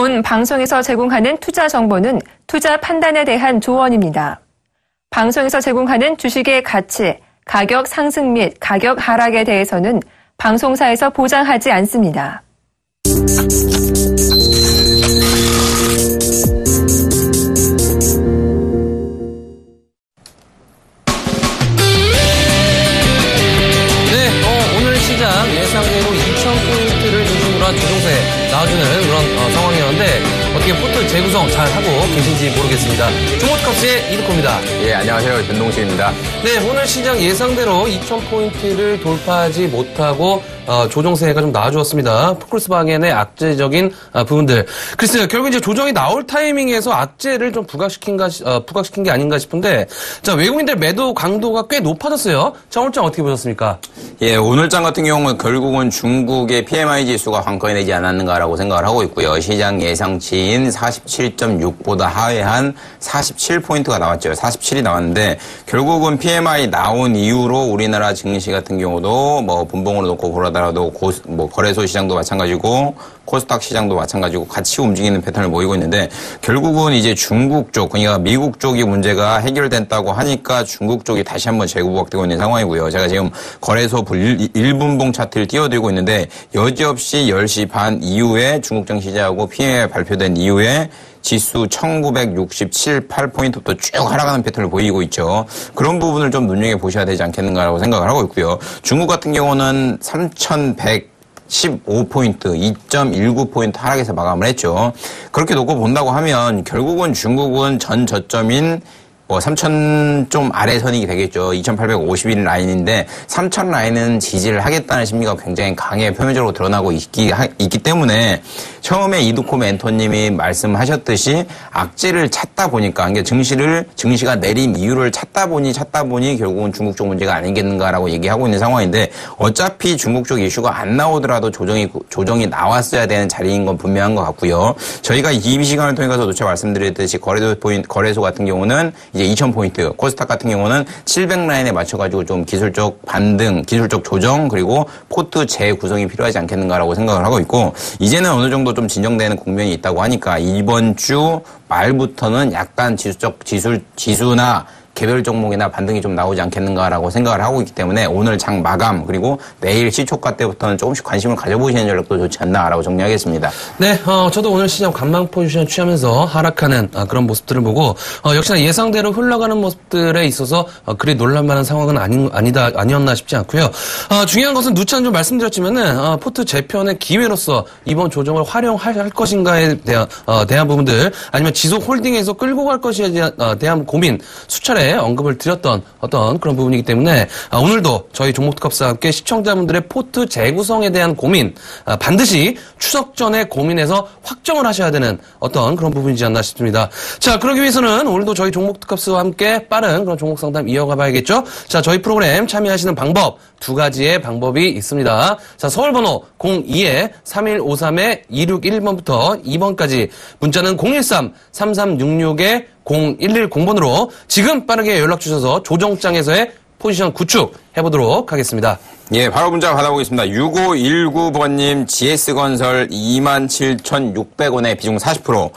본 방송에서 제공하는 투자 정보는 투자 판단에 대한 조언입니다. 방송에서 제공하는 주식의 가치, 가격 상승 및 가격 하락에 대해서는 방송사에서 보장하지 않습니다. 오늘 시장 예상대로 2,000포인트를 중심으로 한 조종세 나와주는 그런 상황이었는데 어떻게 포트 재구성 잘 하고 계신지 모르겠습니다. 종목값의 이득호입니다. 예, 안녕하세요. 변동식입니다. 네, 오늘 시장 예상대로 2,000포인트를 돌파하지 못하고 조정세가 좀 나와주었습니다. 포클스바겐의 악재적인 부분들. 글쎄요, 결국 이제 조정이 나올 타이밍에서 악재를 좀 부각시킨 게 아닌가 싶은데, 자, 외국인들 매도 강도가 꽤 높아졌어요. 자, 오늘장 어떻게 보셨습니까? 예, 오늘장 같은 경우는 결국은 중국의 PMI 지수가 관건이 되지 않았는가라고 생각을 하고 있고요. 시장 예상치인 47.6보다 하회한 47포인트가 나왔죠. 47이 나왔는데, 결국은 PMI 나온 이후로 우리나라 증시 같은 경우도 뭐 분봉으로 놓고 보라다 라도 거래소 시장도 마찬가지고 코스닥 시장도 마찬가지고 같이 움직이는 패턴을 보이고 있는데 결국은 이제 중국 쪽 그러니까 미국 쪽이 문제가 해결됐다고 하니까 중국 쪽이 다시 한번 재구박되고 있는 상황이고요. 제가 지금 거래소 1분봉 차트를 띄워드리고 있는데 여지없이 10시 반 이후에 중국장 시작하고 PMI 발표된 이후에 지수 1967, 8포인트부터 쭉 하락하는 패턴을 보이고 있죠. 그런 부분을 좀 눈여겨보셔야 되지 않겠는가라고 생각을 하고 있고요. 중국 같은 경우는 3,115포인트, 2.19포인트 하락해서 마감을 했죠. 그렇게 놓고 본다고 하면 결국은 중국은 전 저점인 3,000 좀 아래 선이 되겠죠. 2,851 라인인데 3,000 라인은 지지를 하겠다는 심리가 굉장히 강하게 표면적으로 드러나고 있기 때문에 처음에 이두코 멘토님이 말씀하셨듯이 악재를 찾다 보니까 그러니까 증시가 내린 이유를 찾다 보니 결국은 중국 쪽 문제가 아니겠는가라고 얘기하고 있는 상황인데 어차피 중국 쪽 이슈가 안 나오더라도 조정이 나왔어야 되는 자리인 건 분명한 것 같고요. 저희가 이 시간을 통해서 누차 말씀드렸듯이 거래소 같은 경우는 이제 2,000포인트, 코스닥 같은 경우는 700라인에 맞춰가지고 좀 기술적 반등, 기술적 조정, 그리고 포트 재구성이 필요하지 않겠는가라고 생각을 하고 있고, 이제는 어느 정도 좀 진정되는 국면이 있다고 하니까, 이번 주 말부터는 약간 지수나 개별 종목이나 반등이 좀 나오지 않겠는가라고 생각을 하고 있기 때문에 오늘 장 마감 그리고 내일 시초가 때부터는 조금씩 관심을 가져보시는 전략도 좋지 않나라고 정리하겠습니다. 네, 저도 오늘 시장 관망 포지션 취하면서 하락하는 그런 모습들을 보고 역시나 예상대로 흘러가는 모습들에 있어서 그리 놀랄만한 상황은 아니었나 싶지 않고요. 중요한 것은 누차 좀 말씀드렸지만은 포트 재편의 기회로서 이번 조정을 활용할 것인가에 대한 부분들 아니면 지속 홀딩에서 끌고 갈 것에 대한 고민 수차례 언급을 드렸던 어떤 그런 부분이기 때문에 오늘도 저희 종목특합사와 함께 시청자분들의 포트 재구성에 대한 고민 반드시 추석 전에 고민해서 확정을 하셔야 되는 어떤 그런 부분이지 않나 싶습니다. 자, 그러기 위해서는 오늘도 저희 종목특합사와 함께 빠른 그런 종목 상담 이어가 봐야겠죠. 자, 저희 프로그램 참여하시는 방법 두 가지의 방법이 있습니다. 자, 서울번호 02-3153-2611번부터 2번까지 문자는 013-3366-0110번으로 지금 빠르게 연락 주셔서 조정장에서의 포지션 구축 해보도록 하겠습니다. 예, 바로 문자 받아보겠습니다. 6519번님, GS건설 27,600원에 비중 40%.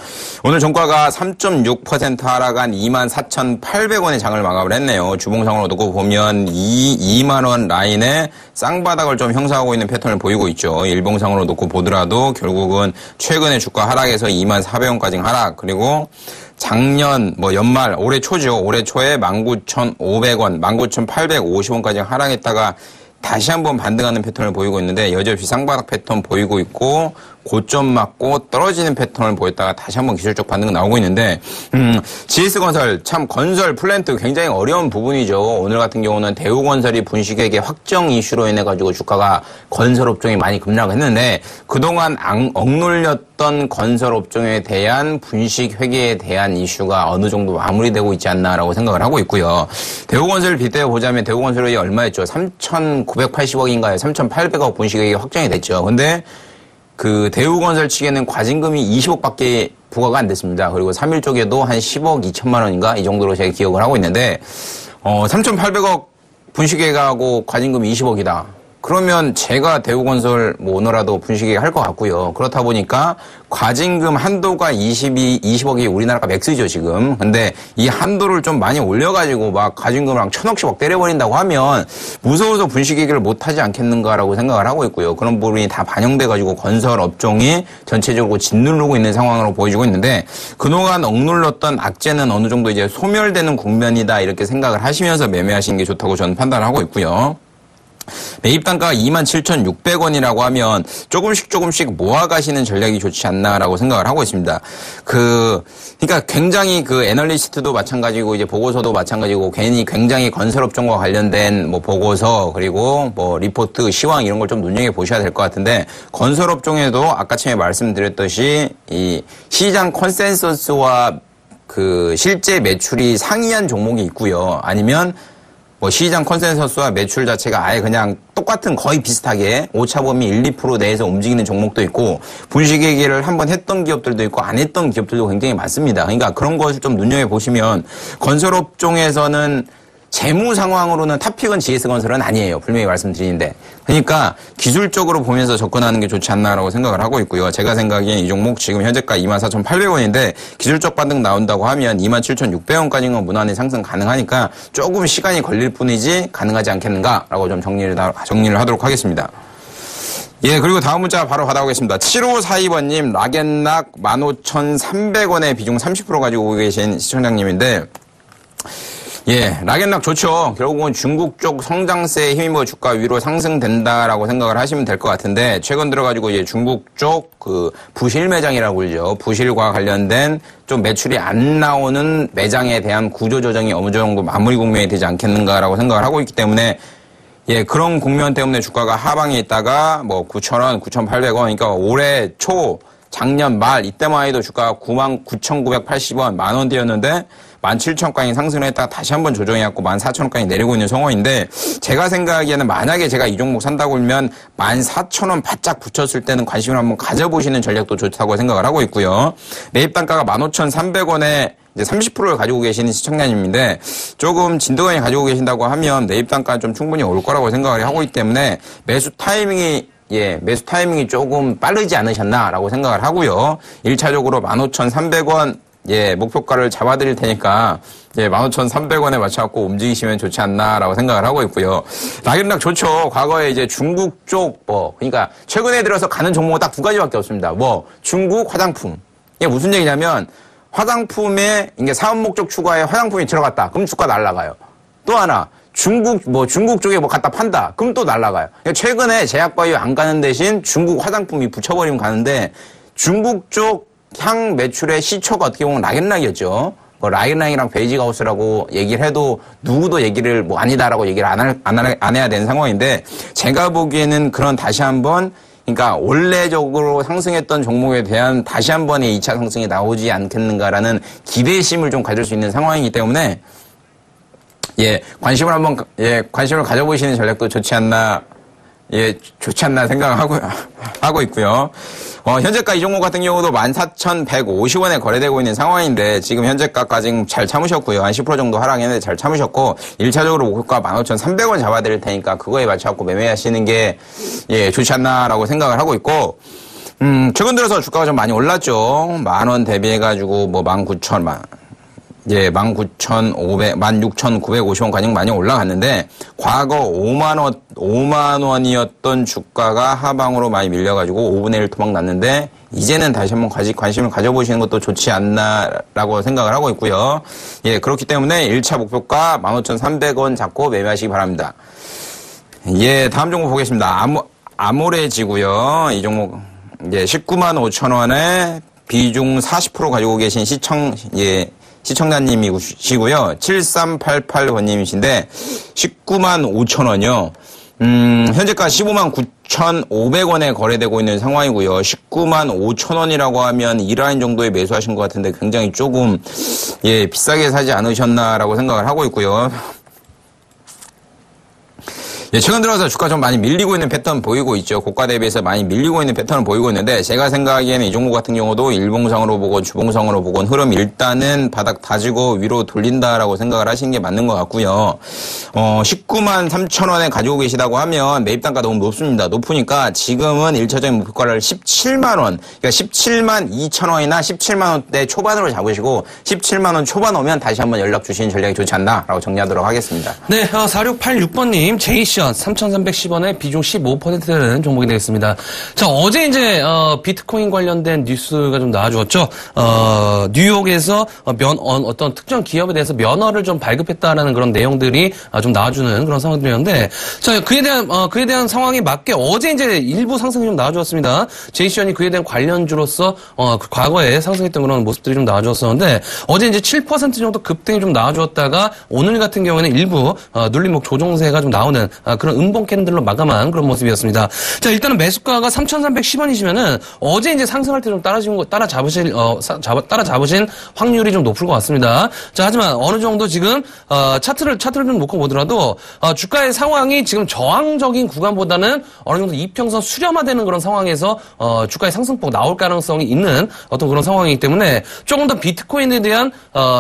오늘 종가가 3.6% 하락한 24,800원에 장을 마감을 했네요. 주봉상으로 놓고 보면 2만원 라인에 쌍바닥을 좀 형성하고 있는 패턴을 보이고 있죠. 일봉상으로 놓고 보더라도 결국은 최근에 주가 하락에서 24,400원까지 하락. 그리고 작년 연말 올해 초죠. 올해 초에 19,500원, 19,850원까지 하락했다가 다시 한번 반등하는 패턴을 보이고 있는데 여전히 쌍바닥 패턴 보이고 있고 고점 맞고 떨어지는 패턴을 보였다가 다시 한번 기술적 반등 나오고 있는데 GS건설 참 건설 플랜트 굉장히 어려운 부분이죠. 오늘 같은 경우는 대우건설이 분식회계 확정 이슈로 인해 가지고 주가가 건설업종이 많이 급락했는데 그동안 억눌렸던 건설업종에 대한 분식회계에 대한 이슈가 어느 정도 마무리되고 있지 않나라고 생각을 하고 있고요. 대우건설을 빗대어 보자면 대우건설이 얼마였죠? 3,980억인가요? 3,800억 분식회계 확정이 됐죠. 근데 그 대우건설 측에는 과징금이 20억밖에 부과가 안 됐습니다. 그리고 3일 쪽에도 한 10억 2천만 원인가 이 정도로 제가 기억을 하고 있는데 3,800억 분식회계하고 과징금이 20억이다. 그러면 제가 대우건설 뭐 오너라도 분식회계 할 것 같고요. 그렇다 보니까 과징금 한도가 20억이 우리나라가 맥스죠, 지금. 근데 이 한도를 좀 많이 올려가지고 막 과징금을 한 1,000억씩 막 때려버린다고 하면 무서워서 분식회계를 못하지 않겠는가라고 생각을 하고 있고요. 그런 부분이 다 반영돼가지고 건설 업종이 전체적으로 짓누르고 있는 상황으로 보여지고 있는데 그동안 억눌렀던 악재는 어느 정도 이제 소멸되는 국면이다 이렇게 생각을 하시면서 매매하시는 게 좋다고 저는 판단을 하고 있고요. 매입 단가가 27,600원이라고 하면 조금씩 모아가시는 전략이 좋지 않나라고 생각을 하고 있습니다. 그러니까 굉장히 그 애널리스트도 마찬가지고 이제 보고서도 마찬가지고 굉장히 건설업종과 관련된 뭐 보고서 그리고 뭐 리포트, 시황 이런 걸 좀 눈여겨 보셔야 될 것 같은데 건설업종에도 아까 처음에 말씀드렸듯이 이 시장 컨센서스와 그 실제 매출이 상이한 종목이 있고요. 아니면 뭐 시장 컨센서스와 매출 자체가 아예 그냥 똑같은 거의 비슷하게 오차범위 1, 2% 내에서 움직이는 종목도 있고 분식회계를 한번 했던 기업들도 있고 안 했던 기업들도 굉장히 많습니다. 그러니까 그런 것을 좀 눈여겨보시면 건설업종에서는 재무 상황으로는 탑픽은 GS건설은 아니에요. 분명히 말씀드리는데. 그러니까 기술적으로 보면서 접근하는 게 좋지 않나라고 생각을 하고 있고요. 제가 생각엔 이 종목 지금 현재가 24,800원인데 기술적 반등 나온다고 하면 27,600원까지는 무난히 상승 가능하니까 조금 시간이 걸릴 뿐이지 가능하지 않겠는가라고 좀 정리를 하도록 하겠습니다. 예, 그리고 다음 문자 바로 받아보겠습니다. 7542번님, 락앤락 15,300원에 비중 30% 가지고 계신 시청자님인데, 예, 락앤락 좋죠. 결국은 중국 쪽 성장세에 힘입어 주가 위로 상승된다라고 생각을 하시면 될 것 같은데, 최근 들어가지고 이제 중국 쪽 그 부실 매장이라고 그러죠. 부실과 관련된 좀 매출이 안 나오는 매장에 대한 구조 조정이 어느 정도 마무리 국면이 되지 않겠는가라고 생각을 하고 있기 때문에, 예, 그런 국면 때문에 주가가 하방에 있다가 뭐 9,000원, 9,800원, 그러니까 올해 초, 작년 말 이때만 해도 주가가 99,980원, 만원대였는데 17,000원까지 상승을 했다가 다시 한번 조정해갖고 14,000원까지 내리고 있는 상황인데 제가 생각하기에는 만약에 제가 이 종목 산다고 하면 14,000원 바짝 붙였을 때는 관심을 한번 가져보시는 전략도 좋다고 생각을 하고 있고요. 매입 단가가 15,300원에 이제 30%를 가지고 계시는 시청자님인데 조금 진도관이 가지고 계신다고 하면 매입 단가는 좀 충분히 올 거라고 생각을 하고 있기 때문에 매수 타이밍이 조금 빠르지 않으셨나라고 생각을 하고요. 1차적으로 15,300원 목표가를 잡아드릴 테니까 15,300원에 맞춰갖고 움직이시면 좋지 않나라고 생각을 하고 있고요. 락앤락 좋죠. 과거에 이제 중국 쪽 그러니까 최근에 들어서 가는 종목은 딱 두 가지밖에 없습니다. 중국 화장품. 이게 무슨 얘기냐면 화장품에 이게 사업 목적 추가에 화장품이 들어갔다. 그럼 주가 날아가요. 또 하나. 중국 쪽에 갖다 판다. 그럼 또 날아가요. 그러니까 최근에 제약바이오 안 가는 대신 중국 화장품이 붙여버리면 가는데 중국 쪽 향 매출의 시초가 어떻게 보면 락앤락이었죠. 락앤락이랑 베이지하우스라고 얘기를 해도 누구도 얘기를 아니다라고 얘기를 안 해야 되는 상황인데 제가 보기에는 그런 다시 한번 그러니까 원래적으로 상승했던 종목에 대한 다시 한 번의 2차 상승이 나오지 않겠는가라는 기대심을 좀 가질 수 있는 상황이기 때문에 관심을 가져보시는 전략도 좋지 않나 생각하고 있고요. 현재가 이 종목 같은 경우도 14,150원에 거래되고 있는 상황인데 지금 현재가까지 잘 참으셨고요. 한 10% 정도 하락했는데 잘 참으셨고 1차적으로 목표가 15,300원 잡아드릴 테니까 그거에 맞춰갖고 매매하시는 게 좋지 않나라고 생각을 하고 있고 최근 들어서 주가가 좀 많이 올랐죠. 만원 대비해가지고 16,950원 가량 많이 올라갔는데 과거 5만 원이었던 주가가 하방으로 많이 밀려가지고 5분의 1 토막 났는데 이제는 다시 한번 관심을 가져보시는 것도 좋지 않나라고 생각을 하고 있고요. 그렇기 때문에 1차 목표가 15,300원 잡고 매매하시기 바랍니다. 다음 종목 보겠습니다. 아모레지고요. 이 종목 195,000원에 비중 40% 가지고 계신 시청자님이시고요. 7388번님이신데 195,000원이요. 현재가 159,500원에 거래되고 있는 상황이고요. 195,000원이라고 하면 1라인 정도에 매수하신 것 같은데 굉장히 조금 비싸게 사지 않으셨나라고 생각을 하고 있고요. 예, 최근 들어서 주가 좀 많이 밀리고 있는 패턴 보이고 있죠. 고가 대비해서 많이 밀리고 있는 패턴을 보이고 있는데 제가 생각하기에는 이 종목 같은 경우도 일봉상으로 보건 주봉상으로 보건 흐름 일단은 바닥 다지고 위로 돌린다라고 생각을 하시는 게 맞는 것 같고요. 19만 3천 원에 가지고 계시다고 하면 매입 단가 너무 높습니다. 높으니까 지금은 1차적인 목표가를 17만 원, 그러니까 17만 2천 원이나 17만 원대 초반으로 잡으시고 17만 원 초반 오면 다시 한번 연락 주시는 전략이 좋지 않나라고 정리하도록 하겠습니다. 네, 4686번님, 제이션 3,310원에 비중 15%는 종목이 되겠습니다. 자, 어제 이제, 비트코인 관련된 뉴스가 좀 나와주었죠. 뉴욕에서 어떤 특정 기업에 대해서 면허를 좀 발급했다라는 그런 내용들이 좀 나와주는 그런 상황들이었는데, 자, 그에 대한 상황에 맞게 어제 이제 일부 상승이 좀 나와주었습니다. 제이션이 그에 대한 관련주로서, 과거에 상승했던 그런 모습들이 좀 나와주었었는데, 어제 이제 7% 정도 급등이 좀 나와주었다가, 오늘 같은 경우에는 일부, 눌림목 조정세가 좀 나오는, 그런 음봉 캔들로 마감한 그런 모습이었습니다. 자, 일단은 매수가가 3,310원이시면은 어제 이제 상승할 때 좀 따라잡으신 확률이 좀 높을 것 같습니다. 자, 하지만 어느 정도 지금, 차트를 좀 놓고 보더라도, 주가의 상황이 지금 저항적인 구간보다는 어느 정도 이평선 수렴화되는 그런 상황에서, 주가의 상승폭 나올 가능성이 있는 어떤 그런 상황이기 때문에 조금 더 비트코인에 대한,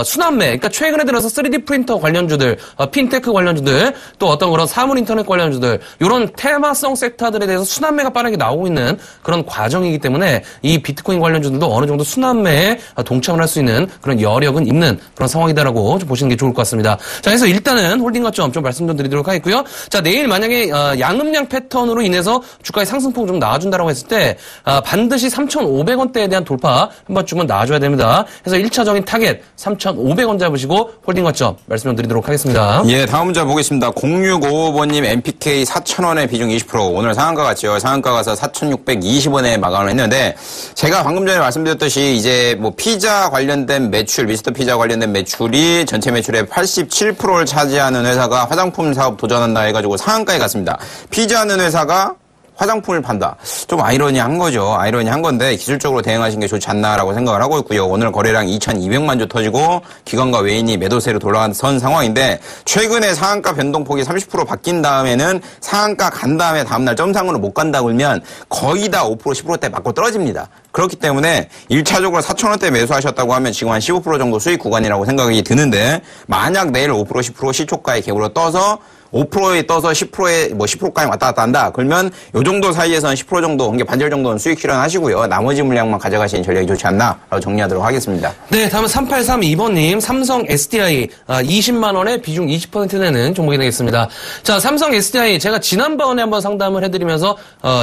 순환매, 그러니까 최근에 들어서 3D 프린터 관련주들, 핀테크 관련주들, 또 어떤 그런 사물 인터넷 관련주들 이런 테마성 섹터들에 대해서 순환매가 빠르게 나오고 있는 그런 과정이기 때문에 이 비트코인 관련주들도 어느 정도 순환매에 동참을 할 수 있는 그런 여력은 있는 그런 상황이다라고 좀 보시는 게 좋을 것 같습니다. 자, 그래서 일단은 홀딩 거점 좀 말씀 좀 드리도록 하겠고요. 자, 내일 만약에 양음량 패턴으로 인해서 주가의 상승폭 좀 나와준다라고 했을 때 반드시 3,500원대에 대한 돌파 한 번쯤은 나와줘야 됩니다. 그래서 1차적인 타겟 3,500원 잡으시고 홀딩 거점 말씀 좀 드리도록 하겠습니다. 예, 다음 문자 보겠습니다. 0655번님 MPK 4,000원에 비중 20% 오늘 상한가 같죠. 상한가 가서 4,620원에 마감을 했는데 제가 방금 전에 말씀드렸듯이 이제 뭐 피자 관련된 매출, 미스터 피자 관련된 매출이 전체 매출의 87%를 차지하는 회사가 화장품 사업 도전한다 해가지고 상한가에 갔습니다. 피자는 회사가 화장품을 판다. 좀 아이러니한 거죠. 아이러니한 건데 기술적으로 대응하신 게 좋지 않나라고 생각을 하고 있고요. 오늘 거래량 2,200만 주 터지고 기관과 외인이 매도세로 돌아선 상황인데 최근에 상한가 변동폭이 30% 바뀐 다음에는 상한가 간 다음에 다음날 점상으로 못 간다 그러면 거의 다 5% 10%대 맞고 떨어집니다. 그렇기 때문에 1차적으로 4,000원대 매수하셨다고 하면 지금 한 15% 정도 수익 구간이라고 생각이 드는데 만약 내일 5% 10% 시초가의 갭으로 떠서 5%에 떠서 10%에 10%까지 왔다 갔다 한다. 그러면 요 정도 사이에서는 10% 정도, 그러니까 반절 정도는 수익 실현하시고요. 나머지 물량만 가져가시는 전략이 좋지 않나? 라고 정리하도록 하겠습니다. 네, 다음은 3832번님, 삼성 SDI 20만 원에 비중 20% 내는 종목이 되겠습니다. 자, 삼성 SDI 제가 지난번에 한번 상담을 해드리면서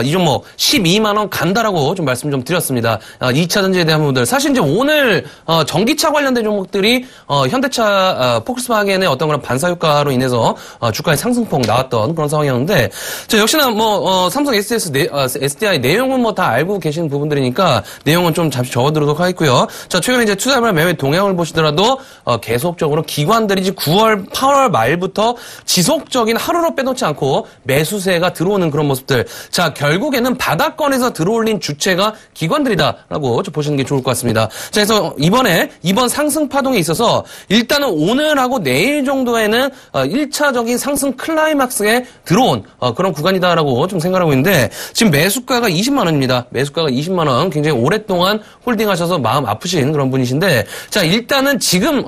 이 종목 12만 원 간다라고 좀 말씀 좀 드렸습니다. 2차 전지에 대한 부분들. 사실 이제 오늘 전기차 관련된 종목들이 현대차, 폭스바겐의 어떤 그런 반사 효과로 인해서 주가에 상승폭 나왔던 그런 상황이었는데, 자, 역시나 삼성 SDI 내용은 다 알고 계시는 부분들이니까 내용은 좀 잠시 적어드리도록 하겠고요. 자, 최근에 이제 투자자 매매 동향을 보시더라도 계속적으로 기관들이 이제 9월, 8월 말부터 지속적인 하루로 빼놓지 않고 매수세가 들어오는 그런 모습들. 자, 결국에는 바닥권에서 들어올린 주체가 기관들이다라고 좀 보시는 게 좋을 것 같습니다. 자, 그래서 이번 상승 파동에 있어서 일단은 오늘하고 내일 정도에는 1차적인 상승 클라이막스에 들어온 그런 구간이다라고 좀 생각하고 있는데 지금 매수가가 20만 원입니다. 매수가가 20만 원 굉장히 오랫동안 홀딩하셔서 마음 아프신 그런 분이신데 자 일단은 지금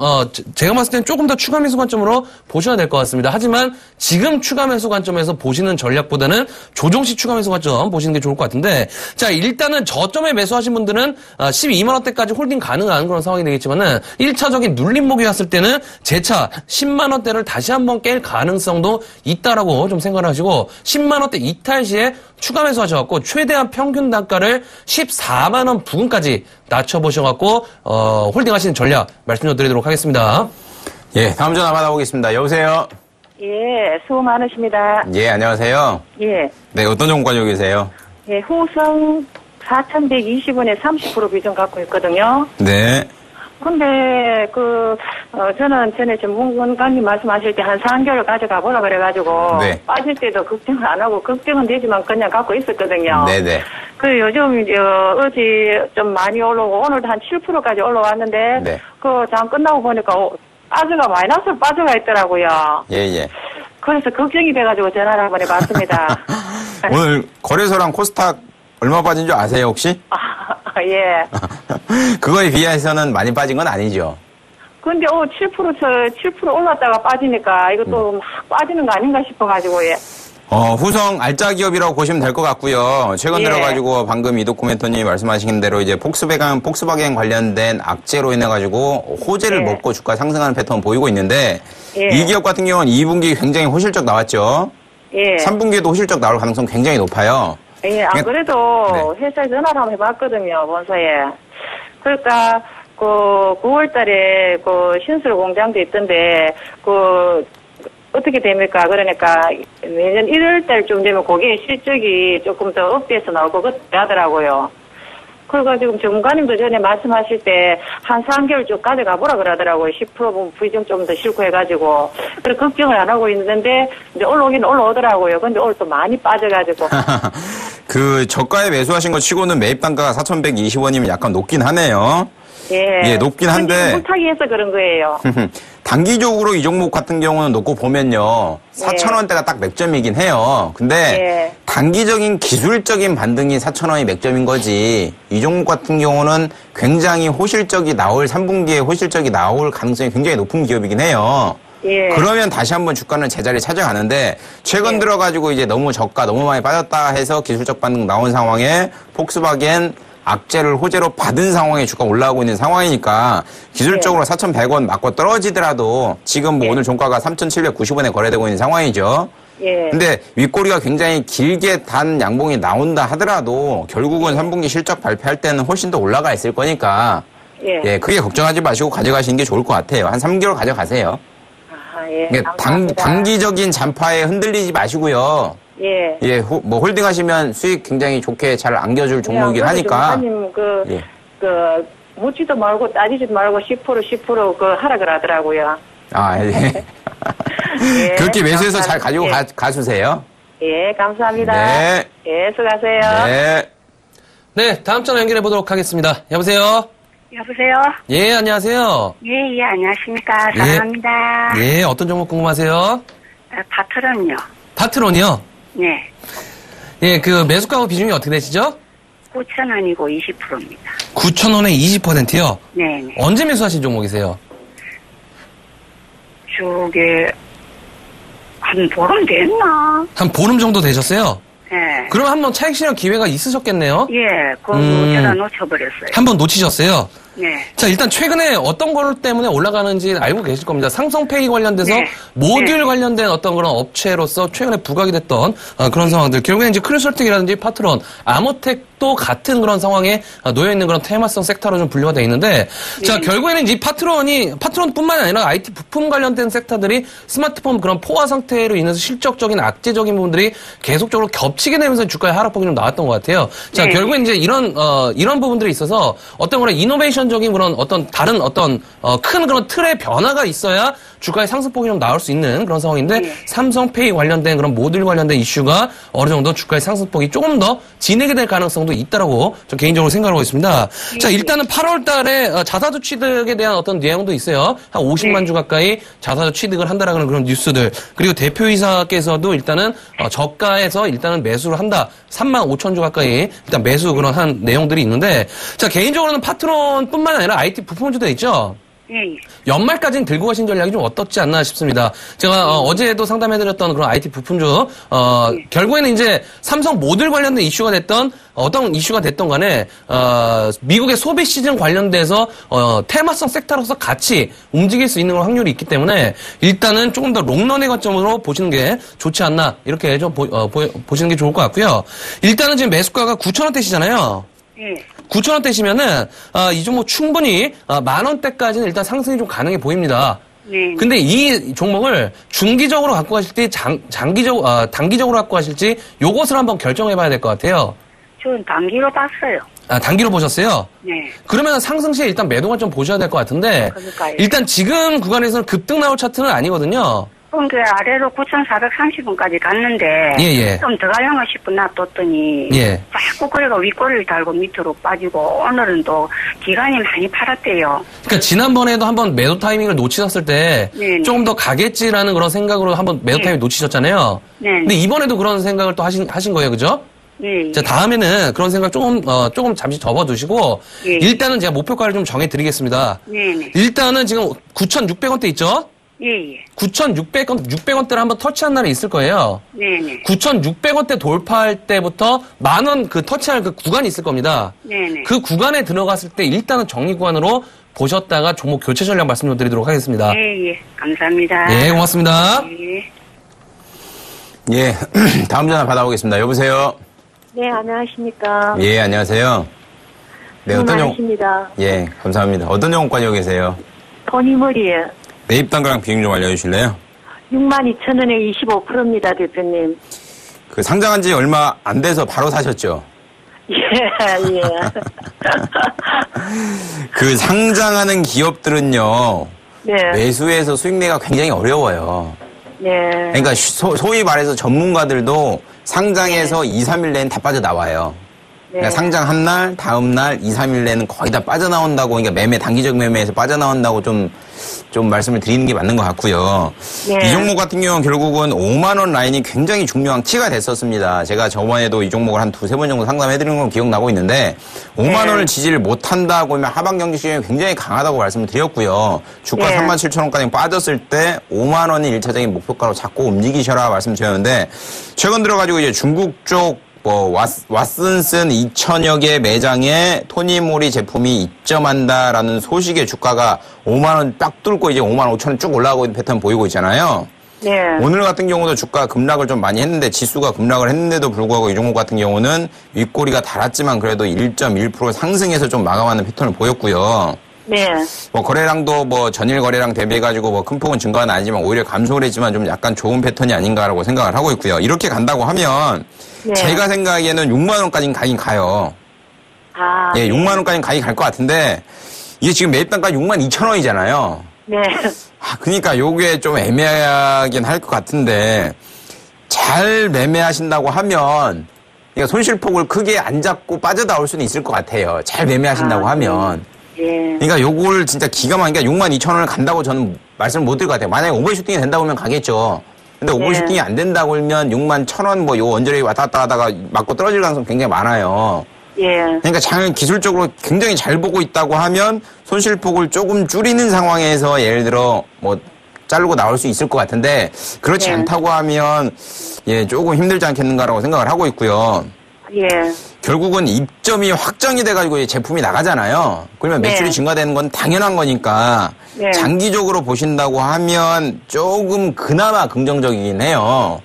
제가 봤을 때는 조금 더 추가 매수 관점으로 보셔야 될 것 같습니다. 하지만 지금 추가 매수 관점에서 보시는 전략보다는 조정시 추가 매수 관점 보시는 게 좋을 것 같은데 자 일단은 저점에 매수하신 분들은 12만 원대까지 홀딩 가능한 그런 상황이 되겠지만은 1차적인 눌림목이 왔을 때는 재차 10만 원대를 다시 한번 깰 가능성도 있다라고 좀 생각을 하시고 10만 원대 이탈 시에 추가 매수하셔갖고 최대한 평균 단가를 14만 원 부근까지 낮춰보셔갖고 홀딩하시는 전략 말씀 좀 드리도록 하겠습니다. 예, 다음 전화 받아보겠습니다. 여보세요. 예, 수고 많으십니다. 예, 안녕하세요. 예. 네, 어떤 종목 가지고 계세요? 예, 호성 4,120원에 30% 비중 갖고 있거든요. 네. 근데, 저는 전에 전문가님 말씀하실 때 한 3개월 가져가 보라 그래가지고. 네. 빠질 때도 걱정을 안 하고, 걱정은 되지만 그냥 갖고 있었거든요. 네네. 요즘, 어제 좀 많이 올라오고, 오늘도 한 7%까지 올라왔는데. 네. 장 끝나고 보니까, 빠져가 마이너스로 빠져가 있더라고요. 예. 그래서 걱정이 돼가지고 전화를 한번 해봤습니다. 오늘 거래소랑 코스닥 얼마 빠진 줄 아세요, 혹시? 예. 그거에 비해서는 많이 빠진 건 아니죠. 근데 7% 올랐다가 빠지니까 이것도 막 빠지는 거 아닌가 싶어가지고, 예. 후성 알짜 기업이라고 보시면 될 것 같고요. 최근 예. 들어가지고 방금 이덕구 멘토님이 말씀하신 대로 이제 폭스바겐 관련된 악재로 인해가지고 호재를 예. 먹고 주가 상승하는 패턴 보이고 있는데 예. 이 기업 같은 경우는 2분기 굉장히 호실적 나왔죠. 예. 3분기에도 호실적 나올 가능성 굉장히 높아요. 예, 안 그래도 회사에 전화를 한번 해봤거든요, 본사에. 그러니까, 9월 달에 신설 공장도 있던데, 어떻게 됩니까? 그러니까, 내년 1월 달쯤 되면 거기에 실적이 조금 더 업돼서 나올 것 같더라고요. 그래가지고 전문가님도 전에 말씀하실 때 한 3개월 쭉 가져가 보라 그러더라고요. 10% 부의정 좀 더 싣고 해가지고. 그래 걱정을 안 하고 있는데 이제 올라오긴 올라오더라고요. 근데 오늘 또 많이 빠져가지고. 저가에 매수하신 거 치고는 매입 단가가 4,120원이면 약간 높긴 하네요. 예. 높긴 한데. 물타기해서 그런 거예요. 단기적으로 이 종목 같은 경우는 놓고 보면요. 4,000원대가 딱 맥점이긴 해요. 근데 단기적인 기술적인 반등이 4,000원이 맥점인 거지. 이 종목 같은 경우는 굉장히 호실적이 나올 3분기에 호실적이 나올 가능성이 굉장히 높은 기업이긴 해요. 예. 그러면 다시 한번 주가는 제자리 찾아가는데 최근 들어가지고 이제 너무 저가 너무 많이 빠졌다 해서 기술적 반등 나온 상황에 폭스바겐 악재를 호재로 받은 상황에 주가 올라오고 있는 상황이니까 기술적으로 4,100원 맞고 떨어지더라도 지금 오늘 종가가 3,790원에 거래되고 있는 상황이죠. 예. 근데 윗꼬리가 굉장히 길게 단 양봉이 나온다 하더라도 결국은 3분기 실적 발표할 때는 훨씬 더 올라가 있을 거니까 크게 걱정하지 마시고 가져가시는 게 좋을 것 같아요. 한 3개월 가져가세요. 단기적인 잔파에 흔들리지 마시고요. 홀딩 하시면 수익 굉장히 좋게 잘 안겨줄 종목이긴 하니까. 전문가님 묻지도 말고 따지지도 말고 10% 하라 그러더라고요. 그렇게 매수해서 잘 가지고 가주세요. 예, 감사합니다. 네. 예, 수고하세요. 네, 다음 전화 연결해 보도록 하겠습니다. 여보세요? 여보세요? 예, 안녕하세요. 예, 안녕하십니까. 사랑합니다. 예, 어떤 종목 궁금하세요? 파트론요. 파트론이요? 네. 예, 매수가하고 비중이 어떻게 되시죠? 9,000원이고 20%입니다. 9,000원에 20%요? 네. 언제 매수하신 종목이세요? 한 보름 됐나? 한 보름 정도 되셨어요? 네. 그럼 한번 차익 실현 기회가 있으셨겠네요? 예, 제가 놓쳐버렸어요. 한번 놓치셨어요? 네. 자, 일단 최근에 어떤 걸 때문에 올라가는지 알고 계실 겁니다. 삼성페이 관련돼서 모듈 관련된 어떤 그런 업체로서 최근에 부각이 됐던 그런 상황들. 결국엔 이제 크루설틱이라든지 파트론, 아모텍도 같은 그런 상황에 놓여있는 그런 테마성 섹터로 좀 분류가 되어 있는데, 자, 결국에는 이제 파트론뿐만 아니라 IT 부품 관련된 섹터들이 스마트폰 그런 포화 상태로 인해서 실적적인 악재적인 부분들이 계속적으로 겹치게 되면서 주가의 하락폭이 좀 나왔던 것 같아요. 자, 결국엔 이제 이런 부분들이 있어서 어떤 그런 이노베이션적인 그런 다른 큰 그런 틀의 변화가 있어야 주가의 상승폭이 좀 나올 수 있는 그런 상황인데, 삼성페이 관련된 그런 모듈 관련된 이슈가 어느 정도 주가의 상승폭이 조금 더 진행이 될 가능성도 있다라고 저 개인적으로 생각하고 있습니다. 자, 일단은 8월 달에 자사주 취득에 대한 어떤 내용도 있어요. 한 50만 주 가까이 자사주 취득을 한다라는 그런 뉴스들. 그리고 대표이사께서도 일단은 저가에서 일단은 매수를 한다. 3만 5천 주 가까이 일단 매수 그런 한 내용들이 있는데, 자, 개인적으로는 파트론뿐만 아니라 IT 부품주도 있죠. 연말까지는 들고 가신 전략이 좀 어떻지 않나 싶습니다. 제가 어제도 상담해드렸던 그런 IT 부품주, 결국에는 이제 삼성 모듈 관련된 이슈가 됐던 어떤 이슈가 됐던 간에 미국의 소비 시즌 관련돼서 테마성 섹터로서 같이 움직일 수 있는 확률이 있기 때문에 일단은 조금 더 롱런의 관점으로 보시는 게 좋지 않나 이렇게 좀 보시는 게 좋을 것 같고요. 일단은 지금 매수가가 9,000원대시잖아요. 9,000원대시면은 이 종목 충분히 10,000원대까지는 일단 상승이 좀 가능해 보입니다. 근데 이 종목을 중기적으로 갖고 가실지 단기적으로 갖고 가실지 요것을 한번 결정해 봐야 될 것 같아요. 저는 단기로 봤어요. 단기로 보셨어요? 네. 그러면 상승 시에 일단 매도가 좀 보셔야 될 것 같은데, 그러니까요. 일단 지금 구간에서는 급등 나올 차트는 아니거든요. 그게 아래로 9,430원까지 갔는데 좀 더 가려고 싶어 놔뒀더니 자꾸 그래가 윗꼬리를 달고 밑으로 빠지고 오늘은 또 기간이 많이 팔았대요. 그러니까 지난번에도 한번 매도 타이밍을 놓치셨을 때 네네. 조금 더 가겠지라는 그런 생각으로 한번 매도 타이밍 놓치셨잖아요. 네. 근데 이번에도 그런 생각을 또 하신 거예요, 그죠? 네. 자, 다음에는 그런 생각 조금 잠시 접어두시고, 네. 일단은 제가 목표가를 좀 정해드리겠습니다. 네네. 일단은 지금 9,600원대 있죠? 예예. 9,600원대를 한번 터치한 날이 있을 거예요. 네네. 9,600원대 돌파할 때부터 10,000원 그 터치할 그 구간이 있을 겁니다. 네네. 그 구간에 들어갔을 때 일단은 정리 구간으로 보셨다가 종목 교체 전략 말씀 좀 드리도록 하겠습니다. 예예. 감사합니다. 예, 고맙습니다. 예. 예, 다음 전화 받아보겠습니다. 여보세요? 네, 안녕하십니까. 예, 안녕하세요. 네, 어떤 입니다. 예, 감사합니다. 어떤 영업 가지고 계세요? 토니머리에 매입 단가랑 비중 좀 알려주실래요? 62,000원에 25%입니다, 대표님. 그 상장한 지 얼마 안 돼서 바로 사셨죠? 예, 예. 그 상장하는 기업들은요, 네. 매수해서 수익 내기가 굉장히 어려워요. 네. 그러니까 소위 말해서 전문가들도 상장해서 2, 3일 내는 다 빠져나와요. 그러니까 상장한 날, 다음 날, 2, 3일 내는 거의 다 빠져나온다고, 그러니까 단기적 매매에서 빠져나온다고 좀 말씀을 드리는 게 맞는 것 같고요. 이 종목 같은 경우는 결국은 5만원 라인이 굉장히 중요한 키가 됐었습니다. 제가 저번에도 이 종목을 한 두세 번 정도 상담해드린 건 기억나고 있는데, 5만원을 지지를 못한다고 하면 하방 경직 시장이 굉장히 강하다고 말씀을 드렸고요. 주가 37,000원까지 빠졌을 때 5만원이 1차적인 목표가로 잡고 움직이셔라 말씀드렸는데, 최근 들어가지고 이제 중국 쪽 왓슨슨 2,000여 개 매장에 토니모리 제품이 입점한다라는 소식에 주가가 5만원 딱 뚫고 이제 5만 5천원 쭉 올라가고 있는 패턴 보이고 있잖아요. 네. 오늘 같은 경우도 주가 급락을 좀 많이 했는데 지수가 급락을 했는데도 불구하고 이 종목 같은 경우는 윗꼬리가 달았지만 그래도 1.1% 상승해서 좀 마감하는 패턴을 보였고요. 네. 거래량도 전일 거래량 대비해가지고 큰 폭은 증가는 아니지만 오히려 감소를 했지만 좀 약간 좋은 패턴이 아닌가라고 생각을 하고 있고요. 이렇게 간다고 하면 제가 생각하기에는 6만원까지는 가긴 가요. 아. 예, 6만원까지는 가긴 갈 것 같은데 이게 지금 매입단가 62,000원이잖아요. 네. 그러니까 요게 좀 애매하긴 할 것 같은데 잘 매매하신다고 하면 그러니까 손실폭을 크게 안 잡고 빠져나올 수는 있을 것 같아요. 잘 매매하신다고 하면. 예. 그러니까 요걸 진짜 기가 막히게 62,000원을 간다고 저는 말씀을 못 드릴 것 같아요. 만약에 오버슈팅이 된다고 하면 가겠죠. 근데 오버슈팅이 안 된다고 하면 61,000원 요 언저리 왔다 갔다 하다가 맞고 떨어질 가능성이 굉장히 많아요. 예. 그러니까 기술적으로 굉장히 잘 보고 있다고 하면 손실폭을 조금 줄이는 상황에서 예를 들어 자르고 나올 수 있을 것 같은데 그렇지 않다고 하면 조금 힘들지 않겠는가라고 생각을 하고 있고요. 예. 결국은 입점이 확정이 돼가지고 제품이 나가잖아요. 그러면 매출이 증가되는 건 당연한 거니까 장기적으로 보신다고 하면 조금 그나마 긍정적이긴 해요.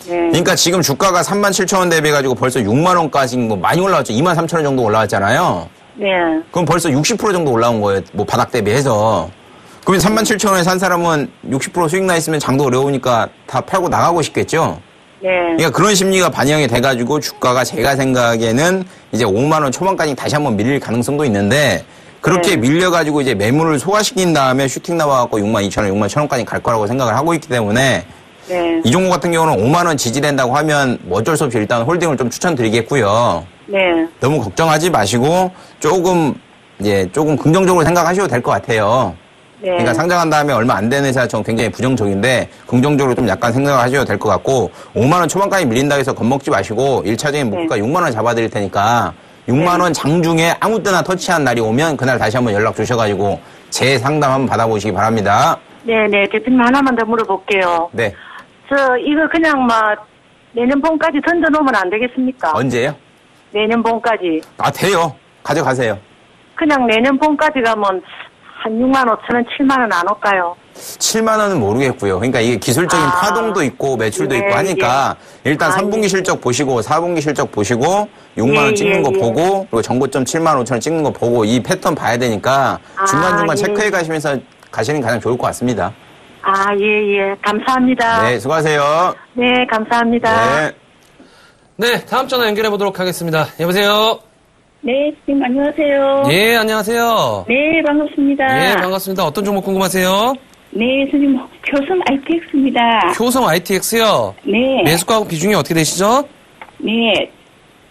그러니까 지금 주가가 37,000원 대비해가지고 벌써 6만원까지 많이 올라왔죠. 23,000원 정도 올라왔잖아요. 네. 그럼 벌써 60% 정도 올라온 거예요. 바닥 대비해서. 그러면 37,000원에 산 사람은 60% 수익 나 있으면 장도 어려우니까 다 팔고 나가고 싶겠죠? 네. 그러니까 그런 심리가 반영이 돼가지고 주가가 제가 생각에는 이제 5만원 초반까지 다시 한번 밀릴 가능성도 있는데 그렇게 밀려가지고 이제 매물을 소화시킨 다음에 슈팅 나와갖고 62,000원, 61,000원까지 갈 거라고 생각을 하고 있기 때문에 이 종목 같은 경우는 5만원 지지된다고 하면 어쩔 수 없이 일단 홀딩을 좀 추천드리겠고요. 네. 너무 걱정하지 마시고 조금 긍정적으로 생각하셔도 될 것 같아요. 그러니까 상장한 다음에 얼마 안 되는 회사 저는 굉장히 부정적인데 긍정적으로 좀 약간 생각을 하셔도 될 것 같고 5만원 초반까지 밀린다고 해서 겁먹지 마시고 1차적인 목표가 6만원 잡아드릴 테니까 6만원 장중에 아무 때나 터치한 날이 오면 그날 다시 한번 연락 주셔가지고 재상담 한번 받아보시기 바랍니다. 네네. 대표님 하나만 더 물어볼게요. 네. 이거 그냥 내년 봄까지 던져놓으면 안 되겠습니까? 언제요? 내년 봄까지. 돼요. 가져가세요. 그냥 내년 봄까지 가면 한 65,000원, 7만원 안 올까요? 7만원은 모르겠고요. 그러니까 이게 기술적인 파동도 있고 매출도 있고 하니까 일단 3분기 실적 보시고 4분기 실적 보시고 6만원 찍는 거 보고 그리고 정고점 7만 5천원 찍는 거 보고 이 패턴 봐야 되니까 중간중간 체크해 가시면서 가시는 게 가장 좋을 것 같습니다. 예. 감사합니다. 네, 수고하세요. 네, 감사합니다. 네, 다음 전화 연결해 보도록 하겠습니다. 여보세요? 네, 선생님 안녕하세요. 예, 안녕하세요. 네, 반갑습니다. 네, 반갑습니다. 어떤 종목 궁금하세요? 네, 선생님 효성 ITX입니다. 효성 ITX요? 네. 매수가하고 비중이 어떻게 되시죠? 네,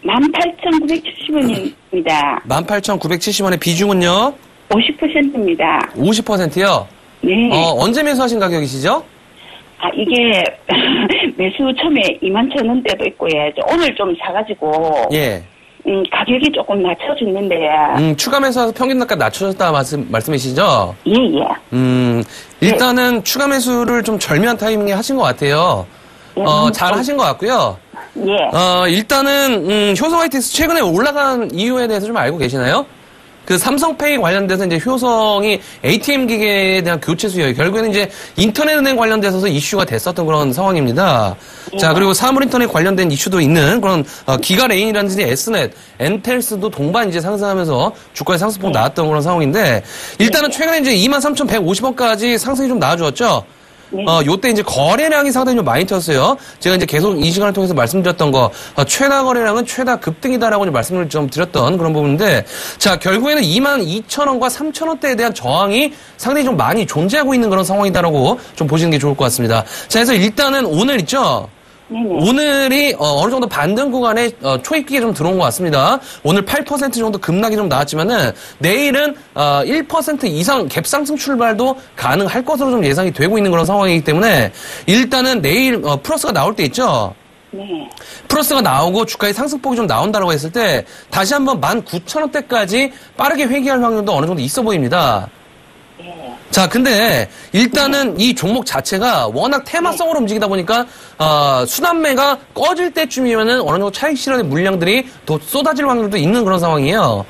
18,970원입니다. 18,970원의 비중은요? 50%입니다. 50%요? 네. 언제 매수하신 가격이시죠? 이게 매수 처음에 21,000원대도 있고, 오늘 좀 사가지고. 예. 가격이 조금 낮춰졌는데. 추가 매수해서 평균 단가 낮춰졌다 말씀이시죠? 예. 일단은 추가 매수를 좀 절묘한 타이밍에 하신 것 같아요. 잘 하신 것 같고요. 예. 일단은, 효성 ITS 최근에 올라간 이유에 대해서 좀 알고 계시나요? 그 삼성페이 관련돼서 이제 효성이 ATM 기계에 대한 교체 수요, 결국에는 이제 인터넷은행 관련돼서 이슈가 됐었던 그런 상황입니다. 예. 자, 그리고 사물인터넷 관련된 이슈도 있는 그런, 기가레인이라든지 S넷, 엔텔스도 동반 이제 상승하면서 주가의 상승폭 나왔던 그런 상황인데, 일단은 최근에 이제 23,150원까지 상승이 좀 나와주었죠? 요때 이제 거래량이 상당히 좀 많이 튀었어요. 제가 이제 계속 이 시간을 통해서 말씀드렸던 거, 최다 거래량은 최다 급등이다라고 말씀을 좀 드렸던 그런 부분인데, 자, 결국에는 22,000원과 3,000원대에 대한 저항이 상당히 좀 많이 존재하고 있는 그런 상황이다라고 좀 보시는 게 좋을 것 같습니다. 자, 그래서 일단은 오늘 있죠? 오늘이 어느 정도 반등 구간에 초입기에 좀 들어온 것 같습니다. 오늘 8% 정도 급락이 좀 나왔지만은 내일은 1% 이상 갭상승 출발도 가능할 것으로 좀 예상이 되고 있는 그런 상황이기 때문에 일단은 내일 플러스가 나올 때 있죠. 네. 플러스가 나오고 주가의 상승폭이 좀 나온다라고 했을 때 다시 한번 19,000원대까지 빠르게 회귀할 확률도 어느 정도 있어 보입니다. 자, 근데 일단은 이 종목 자체가 워낙 테마성으로 움직이다 보니까 순환매가 꺼질 때쯤이면은 어느 정도 차익 실현의 물량들이 더 쏟아질 확률도 있는 그런 상황이에요.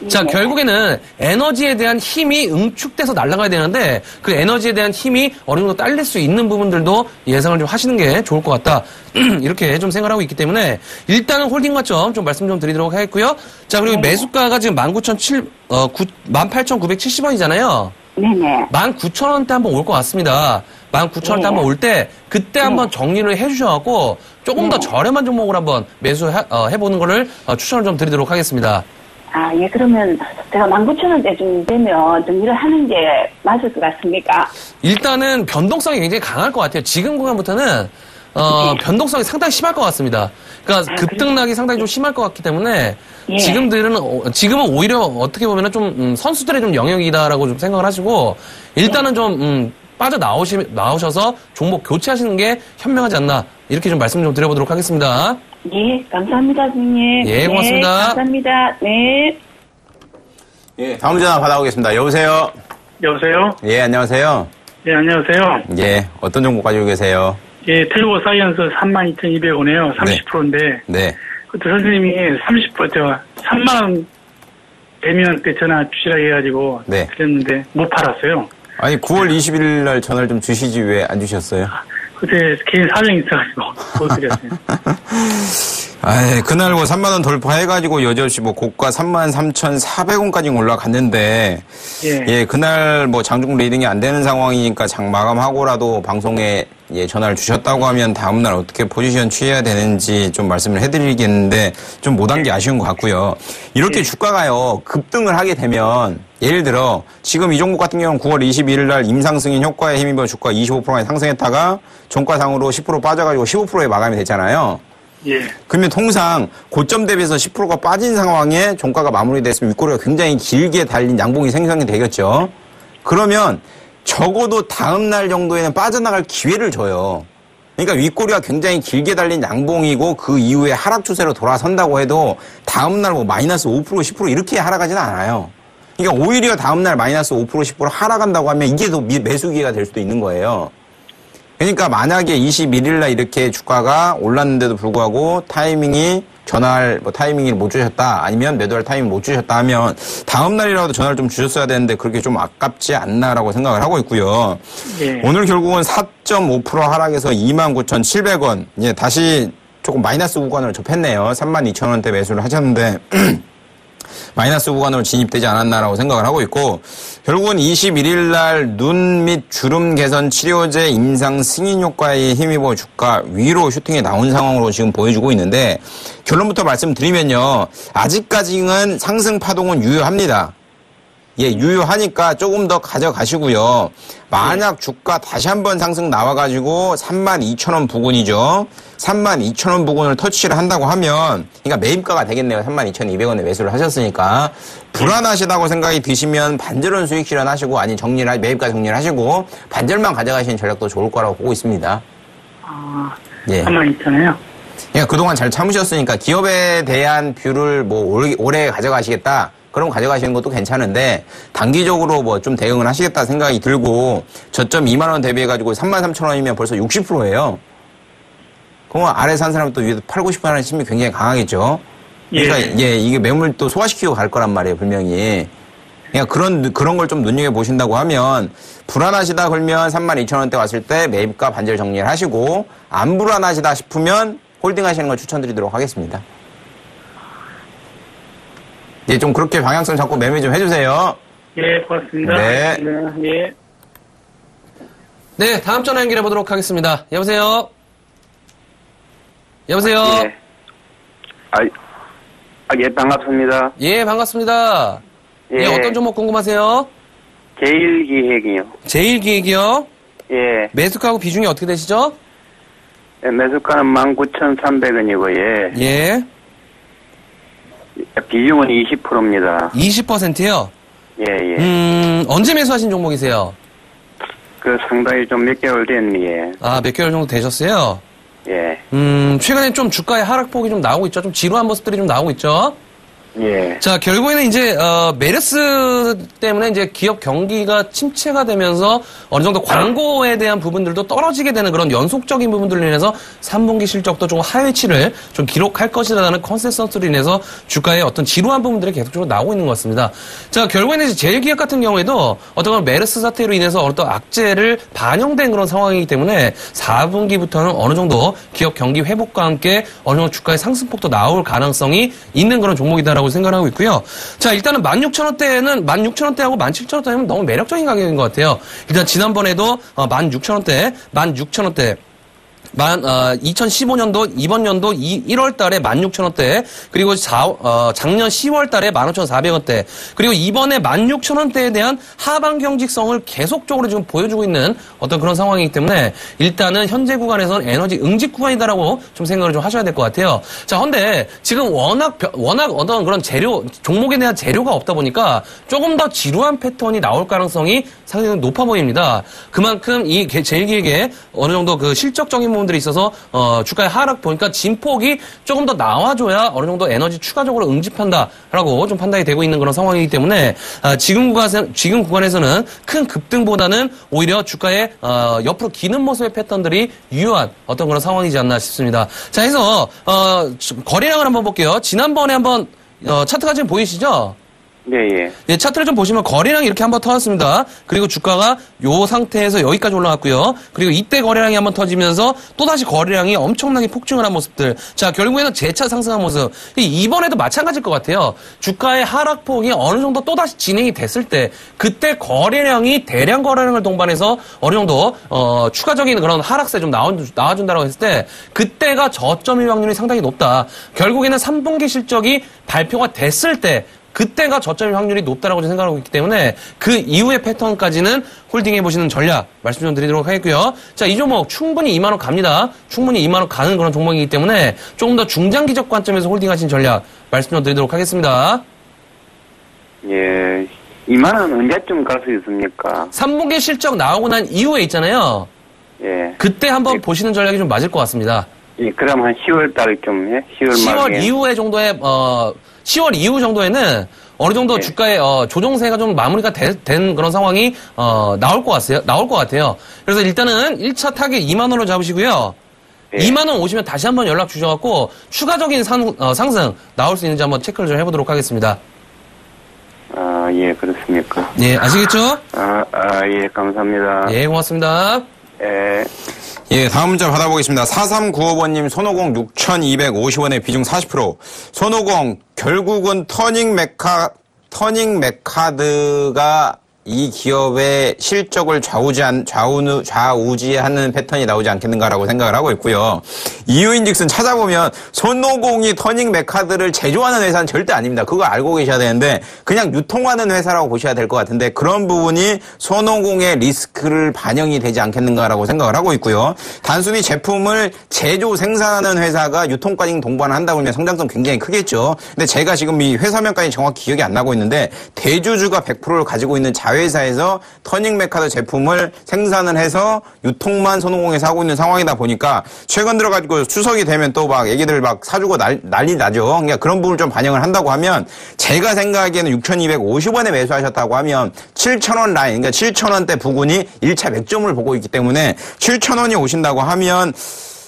자, 결국에는 에너지에 대한 힘이 응축돼서 날아가야 되는데 그 에너지에 대한 힘이 어느 정도 딸릴 수 있는 부분들도 예상을 좀 하시는 게 좋을 것 같다. 이렇게 좀 생각하고 있기 때문에 일단은 홀딩 관점 좀 말씀 좀 드리도록 하겠고요. 자, 그리고 매수가가 지금 18,970원이잖아요. 네네. 19,000원대 한번 올 것 같습니다. 19,000원대 한번 올 때 그때 한번 정리를 해주셔갖고 조금 더 저렴한 종목을 한번 매수해보는 거를 추천을 좀 드리도록 하겠습니다. 예, 그러면 제가 19,000원대쯤 되면 정리를 하는 게 맞을 것 같습니까? 일단은 변동성이 굉장히 강할 것 같아요. 지금 구간부터는 변동성이 상당히 심할 것 같습니다. 그러니까 급등락이 상당히 좀 심할 것 같기 때문에 지금은 오히려 어떻게 보면은 좀 선수들의 좀 영역이다라고 좀 생각을 하시고 일단은 좀 나오셔서 종목 교체하시는 게 현명하지 않나 이렇게 좀 말씀 좀 드려보도록 하겠습니다. 예, 감사합니다, 선생님. 예, 고맙습니다. 네, 감사합니다. 네. 예, 다음 전화 받아보겠습니다. 여보세요? 여보세요? 예, 안녕하세요. 예, 안녕하세요. 예, 어떤 종목 가지고 계세요? 예, 텔고 사이언스 32,200원에요. 30%인데. 네. 그때 선생님이 3만원 되면 때 전화 주시라 해가지고. 네. 드렸는데, 못 팔았어요. 아니, 9월 21일 날 전화를 좀 주시지 왜 안 주셨어요? 그때 개인 사정이 있어가지고 못 드렸어요. 그날 3만원 돌파해가지고 여지없이 고가 33,400원까지 올라갔는데, 예, 그날 장중 리딩이 안 되는 상황이니까 장 마감하고라도 방송에 전화를 주셨다고 하면 다음날 어떻게 포지션 취해야 되는지 좀 말씀을 해드리겠는데 좀 못한 게 아쉬운 것 같고요. 이렇게 주가가요, 급등을 하게 되면 예를 들어 지금 이 종목 같은 경우는 9월 21일 날 임상승인 효과에 힘입어 주가 25%가 상승했다가 종가상으로 10% 빠져가지고 15%에 마감이 됐잖아요. 예. 그러면 통상 고점 대비해서 10%가 빠진 상황에 종가가 마무리됐으면 윗꼬리가 굉장히 길게 달린 양봉이 생성이 되겠죠. 그러면 적어도 다음 날 정도에는 빠져나갈 기회를 줘요. 그러니까 윗꼬리가 굉장히 길게 달린 양봉이고 그 이후에 하락 추세로 돌아선다고 해도 다음 날 마이너스 5%, 10% 이렇게 하락하지는 않아요. 그러니까 오히려 다음 날 마이너스 5%, 10% 하락한다고 하면 이게 더 매수 기회가 될 수도 있는 거예요. 그러니까 만약에 21일 날 이렇게 주가가 올랐는데도 불구하고 타이밍이 전화할 타이밍을 못 주셨다, 아니면 매도할 타이밍 못 주셨다 하면 다음 날이라도 전화를 좀 주셨어야 되는데 그렇게 좀 아깝지 않나라고 생각을 하고 있고요. 예. 오늘 결국은 4.5% 하락해서 29,700원, 다시 조금 마이너스 구간을 접했네요. 32,000원대 매수를 하셨는데 마이너스 구간으로 진입되지 않았나라고 생각을 하고 있고, 결국은 21일 날 눈 및 주름 개선 치료제 임상 승인 효과에 힘입어 주가 위로 슈팅이 나온 상황으로 지금 보여주고 있는데, 결론부터 말씀드리면요, 아직까지는 상승 파동은 유효합니다. 유효하니까 조금 더 가져가시고요. 만약 주가 다시 한번 상승 나와가지고 32,000원 부근이죠. 32,000원 부근을 터치를 한다고 하면, 그러니까 매입가가 되겠네요. 32,200원에 매수를 하셨으니까. 불안하시다고 생각이 드시면 반절은 수익 실현하시고, 아니 매입가 정리를 하시고, 반절만 가져가시는 전략도 좋을 거라고 보고 있습니다. 아, 예. 32,000원이요? 그러니까 그동안 잘 참으셨으니까 기업에 대한 뷰를 올해 가져가시겠다. 그럼 가져가시는 것도 괜찮은데 단기적으로 좀 대응을 하시겠다 생각이 들고 저점 2만 원 대비해가지고 33,000원이면 벌써 60%예요. 그럼 아래 산 사람은 또 위에서 팔고 싶어 하는 심리 굉장히 강하겠죠. 그러니까 이게 매물 또 소화시키고 갈 거란 말이에요, 분명히. 그러니까 그런 걸 좀 눈여겨 보신다고 하면 불안하시다 그러면 32,000원대 왔을 때 매입가 반절 정리를 하시고 안 불안하시다 싶으면 홀딩 하시는 걸 추천드리도록 하겠습니다. 예, 좀 그렇게 방향성 잡고 매매 좀 해주세요. 예, 고맙습니다. 네. 예. 네, 다음 전화 연결해 보도록 하겠습니다. 여보세요? 여보세요? 예, 반갑습니다. 예, 반갑습니다. 예, 어떤 종목 궁금하세요? 제일기획이요. 제일기획이요? 예. 매수가하고 비중이 어떻게 되시죠? 예, 매수가는 19,300원이고, 예. 비중은 20%입니다. 20%요? 예. 언제 매수하신 종목이세요? 상당히 좀 몇 개월 됐니. 아, 몇 개월 정도 되셨어요? 예. 최근에 좀 주가의 하락폭이 좀 나오고 있죠? 좀 지루한 모습들이 좀 나오고 있죠? 예. 자, 결국에는 이제, 메르스 때문에 이제 기업 경기가 침체가 되면서 어느 정도 광고에 대한 부분들도 떨어지게 되는 그런 연속적인 부분들로 인해서 3분기 실적도 좀 하회치를 좀 기록할 것이라는 컨센서스로 인해서 주가의 어떤 지루한 부분들이 계속적으로 나오고 있는 것 같습니다. 자, 결국에는 이제 제일기업 같은 경우에도 어떤 그런 메르스 사태로 인해서 어떤 악재를 반영된 그런 상황이기 때문에 4분기부터는 어느 정도 기업 경기 회복과 함께 어느 정도 주가의 상승폭도 나올 가능성이 있는 그런 종목이다라고 생각하고 있고요. 자, 일단은 16,000원대는 16,000원대하고 17,000원대는 너무 매력적인 가격인 것 같아요. 일단 지난번에도 16,000원대 2015년도, 이번 연도 1월 달에 16,000원대, 그리고 작년 10월 달에 15,400원대, 그리고 이번에 16,000원대에 대한 하방 경직성을 계속적으로 지금 보여주고 있는 어떤 그런 상황이기 때문에 일단은 현재 구간에서는 에너지 응집 구간이다라고 좀 생각을 좀 하셔야 될 것 같아요. 자, 근데 지금 워낙 어떤 그런 종목에 대한 재료가 없다 보니까 조금 더 지루한 패턴이 나올 가능성이 상당히 높아 보입니다. 그만큼 이 제일기획에 어느 정도 그 실적적인 부분들이 있어서 주가의 하락 보니까 진폭이 조금 더 나와줘야 어느 정도 에너지 추가적으로 응집한다라고 좀 판단이 되고 있는 그런 상황이기 때문에 지금 구간에서는 큰 급등보다는 오히려 주가의 옆으로 기는 모습의 패턴들이 유효한 어떤 그런 상황이지 않나 싶습니다. 자, 해서 거래량을 한번 볼게요. 지난번에 한번 차트가 지금 보이시죠? 예. 네, 차트를 좀 보시면 거래량이 이렇게 한번 터졌습니다. 그리고 주가가 요 상태에서 여기까지 올라갔고요. 그리고 이때 거래량이 한번 터지면서 또다시 거래량이 엄청나게 폭증을 한 모습들. 자, 결국에는 재차 상승한 모습. 이번에도 마찬가지일 것 같아요. 주가의 하락폭이 어느 정도 또다시 진행이 됐을 때 그때 거래량이 대량 거래량을 동반해서 어느 정도 추가적인 그런 하락세 좀 나와준다라고 했을 때 그때가 저점일 확률이 상당히 높다. 결국에는 3분기 실적이 발표가 됐을 때 그때가 저점일 확률이 높다라고 생각하고 있기 때문에 그 이후의 패턴까지는 홀딩해 보시는 전략 말씀 좀 드리도록 하겠고요. 자, 이 종목 충분히 2만 원 갑니다. 충분히 2만 원 가는 그런 종목이기 때문에 조금 더 중장기적 관점에서 홀딩하신 전략 말씀 좀 드리도록 하겠습니다. 예. 2만 원 언제쯤 갈 수 있습니까? 3분기 실적 나오고 난 이후에 있잖아요. 예. 그때 한번 보시는 전략이 좀 맞을 것 같습니다. 예, 그럼 한 10월 달쯤 해? 10월 이후에 정도에 10월 이후 정도에는 어느 정도 주가의 조정세가 좀 마무리가 된 그런 상황이 나올 것 같아요. 그래서 일단은 1차 타겟 2만 원으로 잡으시고요. 2만 원 오시면 다시 한번 연락 주셔갖고 추가적인 상승 나올 수 있는지 한번 체크를 좀 해보도록 하겠습니다. 아, 예, 그렇습니까? 예, 아시겠죠? 예, 감사합니다. 예, 고맙습니다. 예, 다음 문자 받아보겠습니다. 4395번님, 손오공 6,250원에 비중 40%. 손오공, 결국은 터닝 메카드가 이 기업의 실적을 좌우지하는 패턴이 나오지 않겠는가라고 생각을 하고 있고요. 이유인즉슨 찾아보면 손오공이 터닝 메카드를 제조하는 회사는 절대 아닙니다. 그거 알고 계셔야 되는데 그냥 유통하는 회사라고 보셔야 될 것 같은데 그런 부분이 손오공의 리스크를 반영이 되지 않겠는가라고 생각을 하고 있고요. 단순히 제품을 제조 생산하는 회사가 유통까지 동반을 한다 보면 성장성 굉장히 크겠죠. 근데 제가 지금 이 회사명까지 정확히 기억이 안 나고 있는데 대주주가 100%를 가지고 있는 자회사에서 터닝 메카드 제품을 생산을 해서 유통만 손오공에서 하고 있는 상황이다 보니까 최근 들어가지고 추석이 되면 또 막 애기들 막 사주고 난리 나죠. 그러니까 그런 부분을 좀 반영을 한다고 하면 제가 생각하기에는 6,250원에 매수하셨다고 하면 7,000원 라인, 그러니까 7,000원대 부근이 1차 맥점을 보고 있기 때문에 7,000원이 오신다고 하면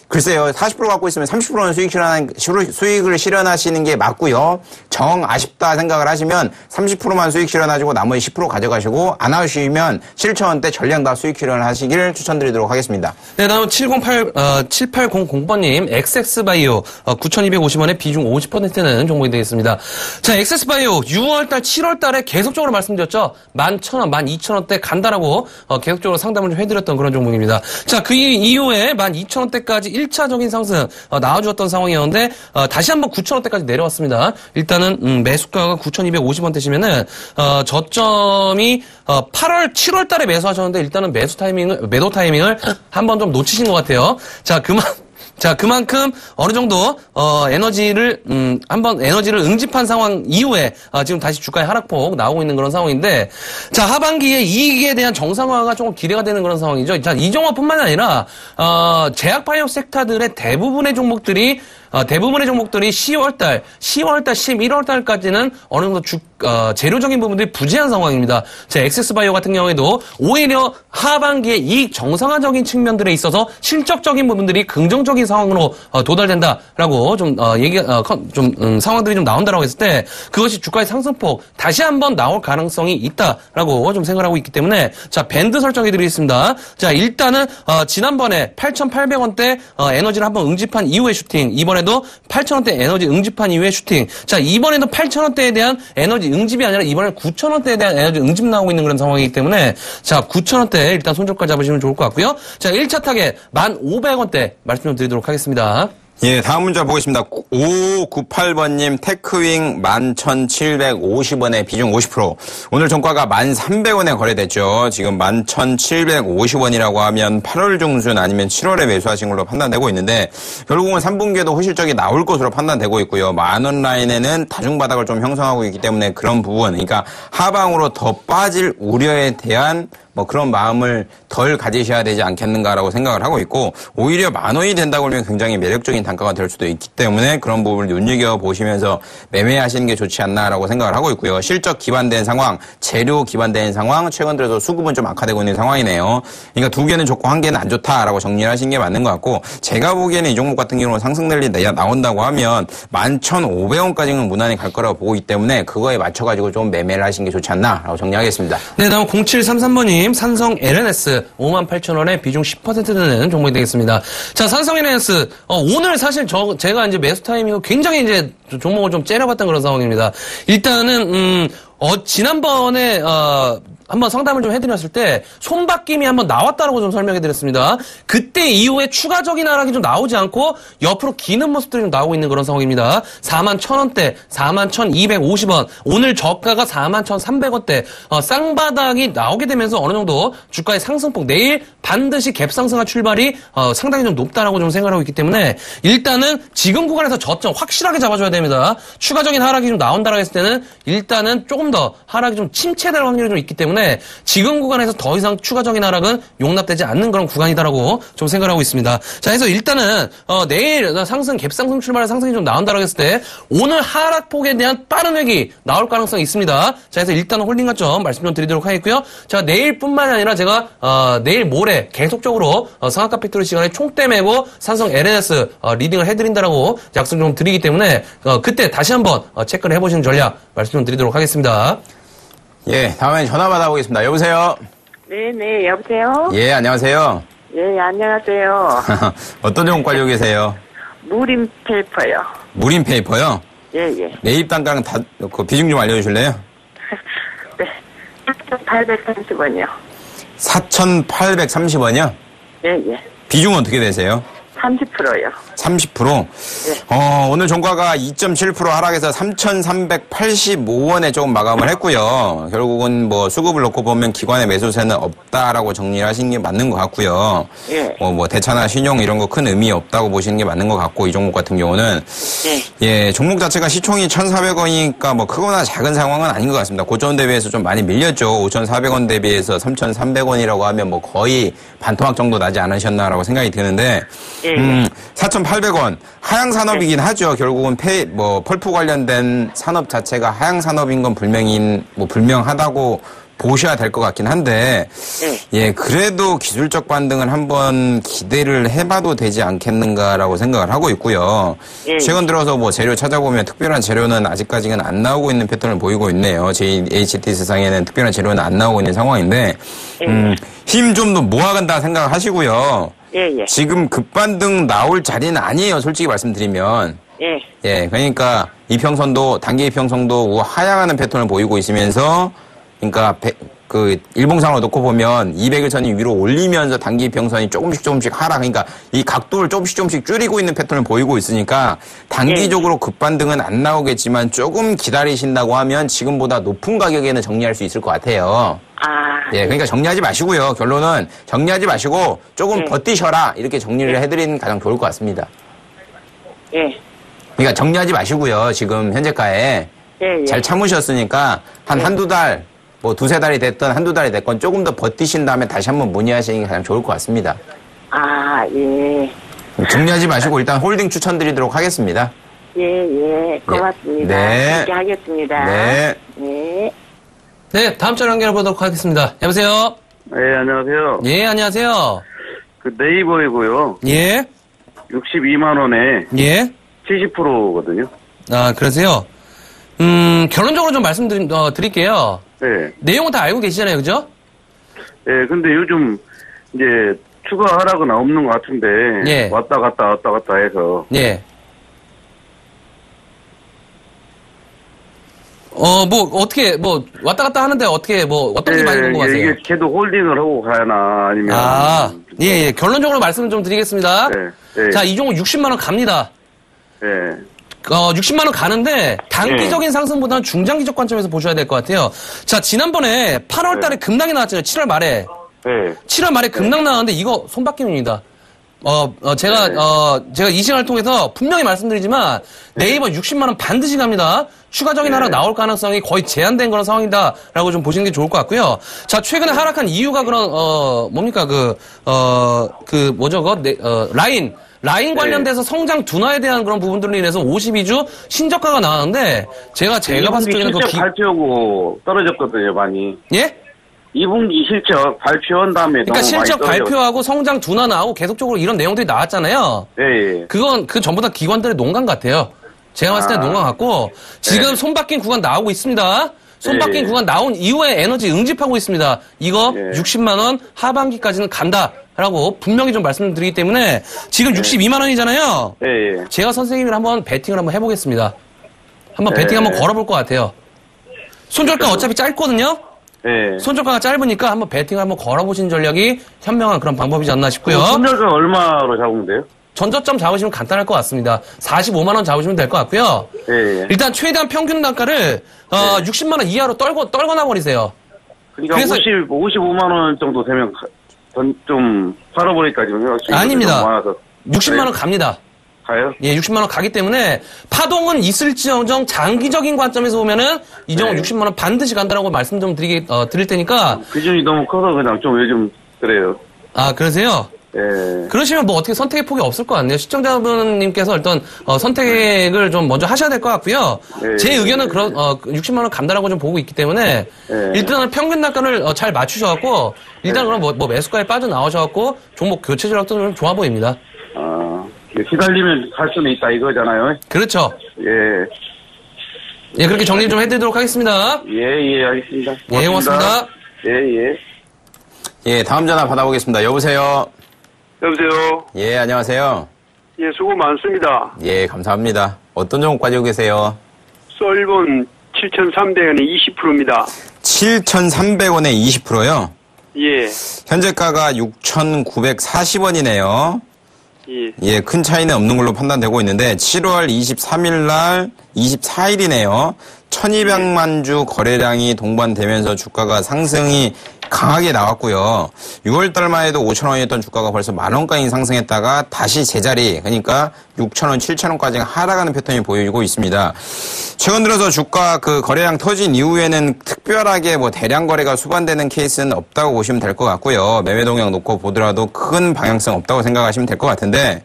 글쎄요, 40% 갖고 있으면 30%는 수익을 실현하시는 게 맞고요. 정 아쉽다 생각을 하시면 30%만 수익 실현하시고 나머지 10% 가져가시고 안 하시면 7,000원대 전량 다 수익 실현하시길 추천드리도록 하겠습니다. 네, 다음 7800번님 엑세스바이오 9,250원에 비중 50%는 종목이 되겠습니다. 자, 엑세스바이오 6월달, 7월달에 계속적으로 말씀드렸죠. 11,000원, 12,000원대 간다라고 계속적으로 상담을 좀 해드렸던 그런 종목입니다. 자, 그 이후에 12,000원대까지 1차적인 상승 나와주었던 상황이었는데 다시 한번 9,000원대까지 내려왔습니다. 일단은 매수가가 9,250원대시면은 저점이 8월, 7월 달에 매수하셨는데 일단은 매도 타이밍을 한번 좀 놓치신 것 같아요. 자, 그만큼 어느 정도 에너지를 응집한 상황 이후에 지금 다시 주가의 하락폭 나오고 있는 그런 상황인데, 자, 하반기에 이익에 대한 정상화가 조금 기대가 되는 그런 상황이죠. 자, 이 종목뿐만 아니라 제약 바이오 섹터들의 대부분의 종목들이 10월달, 11월달까지는 어느 정도 재료적인 부분들이 부재한 상황입니다. 자, 엑세스바이오 같은 경우에도 오히려 하반기에 이익 정상화적인 측면들에 있어서 실적적인 부분들이 긍정적인 상황으로 도달된다라고 상황들이 좀 나온다라고 했을 때 그것이 주가의 상승폭 다시 한번 나올 가능성이 있다라고 좀 생각하고 있기 때문에 자, 밴드 설정해 드리겠습니다. 자, 일단은 지난번에 8,800원대 에너지를 한번 응집한 이후의 슈팅, 이번에도 8,000원대 에너지 응집한 이후의 슈팅. 자, 이번에도 8,000원대에 대한 에너지 응집이 아니라 이번엔 9,000원대에 대한 에너지 응집 나오고 있는 그런 상황이기 때문에 자, 9,000원대 일단 손절가 잡으시면 좋을 것 같고요. 자, 1차 타겟 1,500원대 말씀 좀 드리도록 하겠습니다. 예, 다음 문자 보겠습니다. 5598번님, 테크윙 11,750원에 비중 50%. 오늘 종가가 1,300원에 거래됐죠. 지금 11,750원이라고 하면 8월 중순 아니면 7월에 매수하신 걸로 판단되고 있는데, 결국은 3분기에도 호실적이 나올 것으로 판단되고 있고요. 10,000원 라인에는 다중바닥을 좀 형성하고 있기 때문에 그런 부분, 그러니까 하방으로 더 빠질 우려에 대한 그런 마음을 덜 가지셔야 되지 않겠는가라고 생각을 하고 있고, 오히려 10,000원이 된다고 하면 굉장히 매력적인 단가가 될 수도 있기 때문에 그런 부분을 눈여겨보시면서 매매하시는 게 좋지 않나라고 생각을 하고 있고요. 실적 기반된 상황, 재료 기반된 상황, 최근 들어서 수급은 좀 악화되고 있는 상황이네요. 그러니까 두 개는 좋고 한 개는 안 좋다라고 정리를 하시는 게 맞는 것 같고, 제가 보기에는 이 종목 같은 경우는 상승률이 나온다고 하면 11,500원까지는 무난히 갈 거라고 보고 있기 때문에 그거에 맞춰가지고 좀 매매를 하시는 게 좋지 않나라고 정리하겠습니다. 네, 다음 0733번님 산성 LNS 58,000원에 비중 10% 되는 종목이 되겠습니다. 자, 산성 LNS 오늘 사실 제가 이제 매수 타이밍을 굉장히 이제 종목을 좀 째려봤던 그런 상황입니다. 일단은 지난번에 한번 상담을 좀 해드렸을 때 손바뀜이 한번 나왔다라고 좀 설명해드렸습니다. 그때 이후에 추가적인 하락이 좀 나오지 않고 옆으로 기는 모습들이 좀 나오고 있는 그런 상황입니다. 41,000원대, 41,250원, 오늘 저가가 41,300원대 쌍바닥이 나오게 되면서 어느 정도 주가의 상승폭, 내일 반드시 갭상승할 출발이 상당히 좀 높다라고 좀 생각하고 있기 때문에 일단은 지금 구간에서 저점 확실하게 잡아줘야 됩니다. 추가적인 하락이 좀 나온다라고 했을 때는 일단은 조금 더 하락이 좀 침체될 확률이 좀 있기 때문에 지금 구간에서 더 이상 추가적인 하락은 용납되지 않는 그런 구간이다라고 좀 생각하고 있습니다. 자, 그래서 일단은 내일 갭상승 출발의 상승이 좀 나온다라고 했을 때 오늘 하락폭에 대한 빠른 회기 나올 가능성이 있습니다. 자, 그래서 일단은 홀딩 관점 말씀 좀 드리도록 하겠고요. 자, 내일뿐만 아니라 제가 내일 모레 계속적으로 상한가 팩토리 시간에 총대 매고 산성 LNS 리딩을 해드린다라고 약속 좀 드리기 때문에 그때 다시 한번 체크를 해보시는 전략 말씀 좀 드리도록 하겠습니다. 예, 다음에 전화 받아보겠습니다. 여보세요? 네, 여보세요? 예, 안녕하세요. 예, 안녕하세요. 어떤 종목 관리고 계세요? 무림페이퍼요. 무림페이퍼요? 예. 매입 단가랑 비중 좀 알려주실래요? 네. 4,830원이요. 4,830원이요? 예, 예. 비중은 어떻게 되세요? 30%요. 30%? 네. 오늘 종가가 2.7% 하락해서 3,385원에 조금 마감을 했고요. 결국은 뭐 수급을 놓고 보면 기관의 매수세는 없다라고 정리를 하시는 게 맞는 것 같고요. 예. 뭐 대차나 신용 이런 거 큰 의미 없다고 보시는 게 맞는 것 같고, 이 종목 같은 경우는. 예, 종목 자체가 시총이 1,400원이니까 뭐 크거나 작은 상황은 아닌 것 같습니다. 고점 대비해서 좀 많이 밀렸죠. 5,400원 대비해서 3,300원이라고 하면 뭐 거의 반토막 정도 나지 않으셨나라고 생각이 드는데, 4,800원. 하향 산업이긴 하죠. 결국은 펄프 관련된 산업 자체가 하향 산업인 건 불명하다고 보셔야 될 것 같긴 한데, 예, 그래도 기술적 반등을 한번 기대를 해봐도 되지 않겠는가라고 생각을 하고 있고요. 최근 들어서 뭐 재료 찾아보면 특별한 재료는 아직까지는 안 나오고 있는 패턴을 보이고 있네요. JHT 세상에는 특별한 재료는 안 나오고 있는 상황인데, 힘 좀 더 모아간다 생각을 하시고요. 예. 지금 급반등 나올 자리는 아니에요, 솔직히 말씀드리면. 예, 그러니까 이평선도, 단기 이평선도 하향하는 패턴을 보이고 있으면서, 그러니까 일봉상으로 놓고 보면 200일선이 위로 올리면서 단기 이평선이 조금씩 하락, 그러니까 이 각도를 조금씩 줄이고 있는 패턴을 보이고 있으니까 단기적으로 급반등은 안 나오겠지만 조금 기다리신다고 하면 지금보다 높은 가격에는 정리할 수 있을 것 같아요. 예, 그러니까 정리하지 마시고요. 결론은 정리하지 마시고 조금 버티셔라, 이렇게 정리를 해드리는 게 가장 좋을 것 같습니다. 그러니까 정리하지 마시고요. 지금 현재가에 잘 참으셨으니까 한두 달, 뭐 두세 달이 됐든 한두 달이 됐건 조금 더 버티신 다음에 다시 한번 문의하시는 게 가장 좋을 것 같습니다. 예. 정리하지 마시고 일단 홀딩 추천드리도록 하겠습니다. 예. 고맙습니다. 네. 그렇게 하겠습니다. 네. 네, 다음 주 연결해보도록 하겠습니다. 여보세요? 네, 안녕하세요. 예, 안녕하세요. 그 네이버이고요. 예? 62만원에. 예? 70%거든요. 아, 그러세요? 결론적으로 좀 드릴게요. 네. 내용은 다 알고 계시잖아요, 그죠? 네, 근데 요즘 이제 추가 하락은 없는 것 같은데. 예. 왔다 갔다 해서. 예. 왔다 갔다 하는데 어떤 게 많이 궁금하세요? 이게 계속 홀딩을 하고 가나, 아니면. 예. 결론적으로 말씀을 좀 드리겠습니다. 네. 자, 이 종목 60만원 갑니다. 네. 60만원 가는데, 단기적인 상승보다는 중장기적 관점에서 보셔야 될 것 같아요. 자, 지난번에 8월 달에 급락이 나왔잖아요. 7월 말에. 7월 말에 급락 나왔는데, 이거 손바뀜입니다. 제가 이 시간을 통해서 분명히 말씀드리지만, 네이버 60만원 반드시 갑니다. 추가적인 하락 나올 가능성이 거의 제한된 그런 상황이다라고 좀 보시는 게 좋을 것 같고요. 자, 최근에 하락한 이유가 라인 관련돼서 성장 둔화에 대한 그런 부분들로 인해서 52주 신저가가 나왔는데, 제가 봤을 때는 실적 발표하고 떨어졌거든요, 많이. 예? 2분기 실적 발표한 다음에 그러니까 실적 발표하고 성장 둔화 나오고 계속적으로 이런 내용들이 나왔잖아요. 네. 그 전부 다 기관들의 농간 같아요. 제가 봤을 때 농간 같고, 지금 손바뀐 구간 나오고 있습니다. 손바뀐 구간 나온 이후에 에너지 응집하고 있습니다. 이거 60만원 하반기까지는 간다라고 분명히 좀 말씀드리기 때문에 지금 62만원이잖아요. 제가 선생님이랑 한번 배팅을 한번 해보겠습니다. 배팅 한번 걸어볼 것 같아요. 손절가 어차피 짧거든요. 손절가가 짧으니까 한번 배팅을 한번 걸어보신 전략이 현명한 그런 방법이지 않나 싶고요. 손절가 얼마로 잡으면 돼요? 전저점 잡으시면 간단할 것 같습니다. 45만원 잡으시면 될 것 같고요. 일단 최대한 평균 단가를 60만원 이하로 떨거나 버리세요. 그러니까 55만원 정도 되면 좀 팔아버릴까 지금 생각하시고. 아닙니다. 60만원 갑니다. 가요? 예, 60만원 가기 때문에 파동은 있을지언정 장기적인 관점에서 보면은 이 종목 60만원 반드시 간다라고 말씀 좀 드릴 테니까. 비중이 너무 커서 그냥 좀 요즘 그래요. 아, 그러세요? 그러시면 어떻게 선택의 폭이 없을 것 같네요. 시청자분님께서 일단 선택을 좀 먼저 하셔야 될 것 같고요. 제 의견은 60만원 간다라고 좀 보고 있기 때문에 일단은 평균 단가를 잘 맞추셔갖고 일단 그럼 매수가에 빠져나오셔갖고 종목 교체 전략도 좀 좋아 보입니다. 기다리면 갈 수는 있다 이거잖아요. 그렇죠. 예, 그렇게 정리 좀 해드리도록 하겠습니다. 예, 알겠습니다. 예, 고맙습니다. 예, 다음 전화 받아보겠습니다. 여보세요? 여보세요? 예, 안녕하세요. 예, 수고 많습니다. 예, 감사합니다. 어떤 종목 가지고 계세요? 썰본 7,300원에 20%입니다. 7,300원에 20%요? 예. 현재가가 6,940원이네요. 예. 예, 큰 차이는 없는 걸로 판단되고 있는데 7월 23일 날 24일이네요. 1200만 주 거래량이 동반되면서 주가가 상승이 강하게 나왔고요. 6월달만 해도 5,000원이었던 주가가 벌써 만원가량 상승했다가 다시 제자리, 그러니까 6,000원, 7,000원까지 하락하는 패턴이 보이고 있습니다. 최근 들어서 주가 그 거래량 터진 이후에는 특별하게 뭐 대량 거래가 수반되는 케이스는 없다고 보시면 될 것 같고요. 매매 동향 놓고 보더라도 큰 방향성 없다고 생각하시면 될 것 같은데,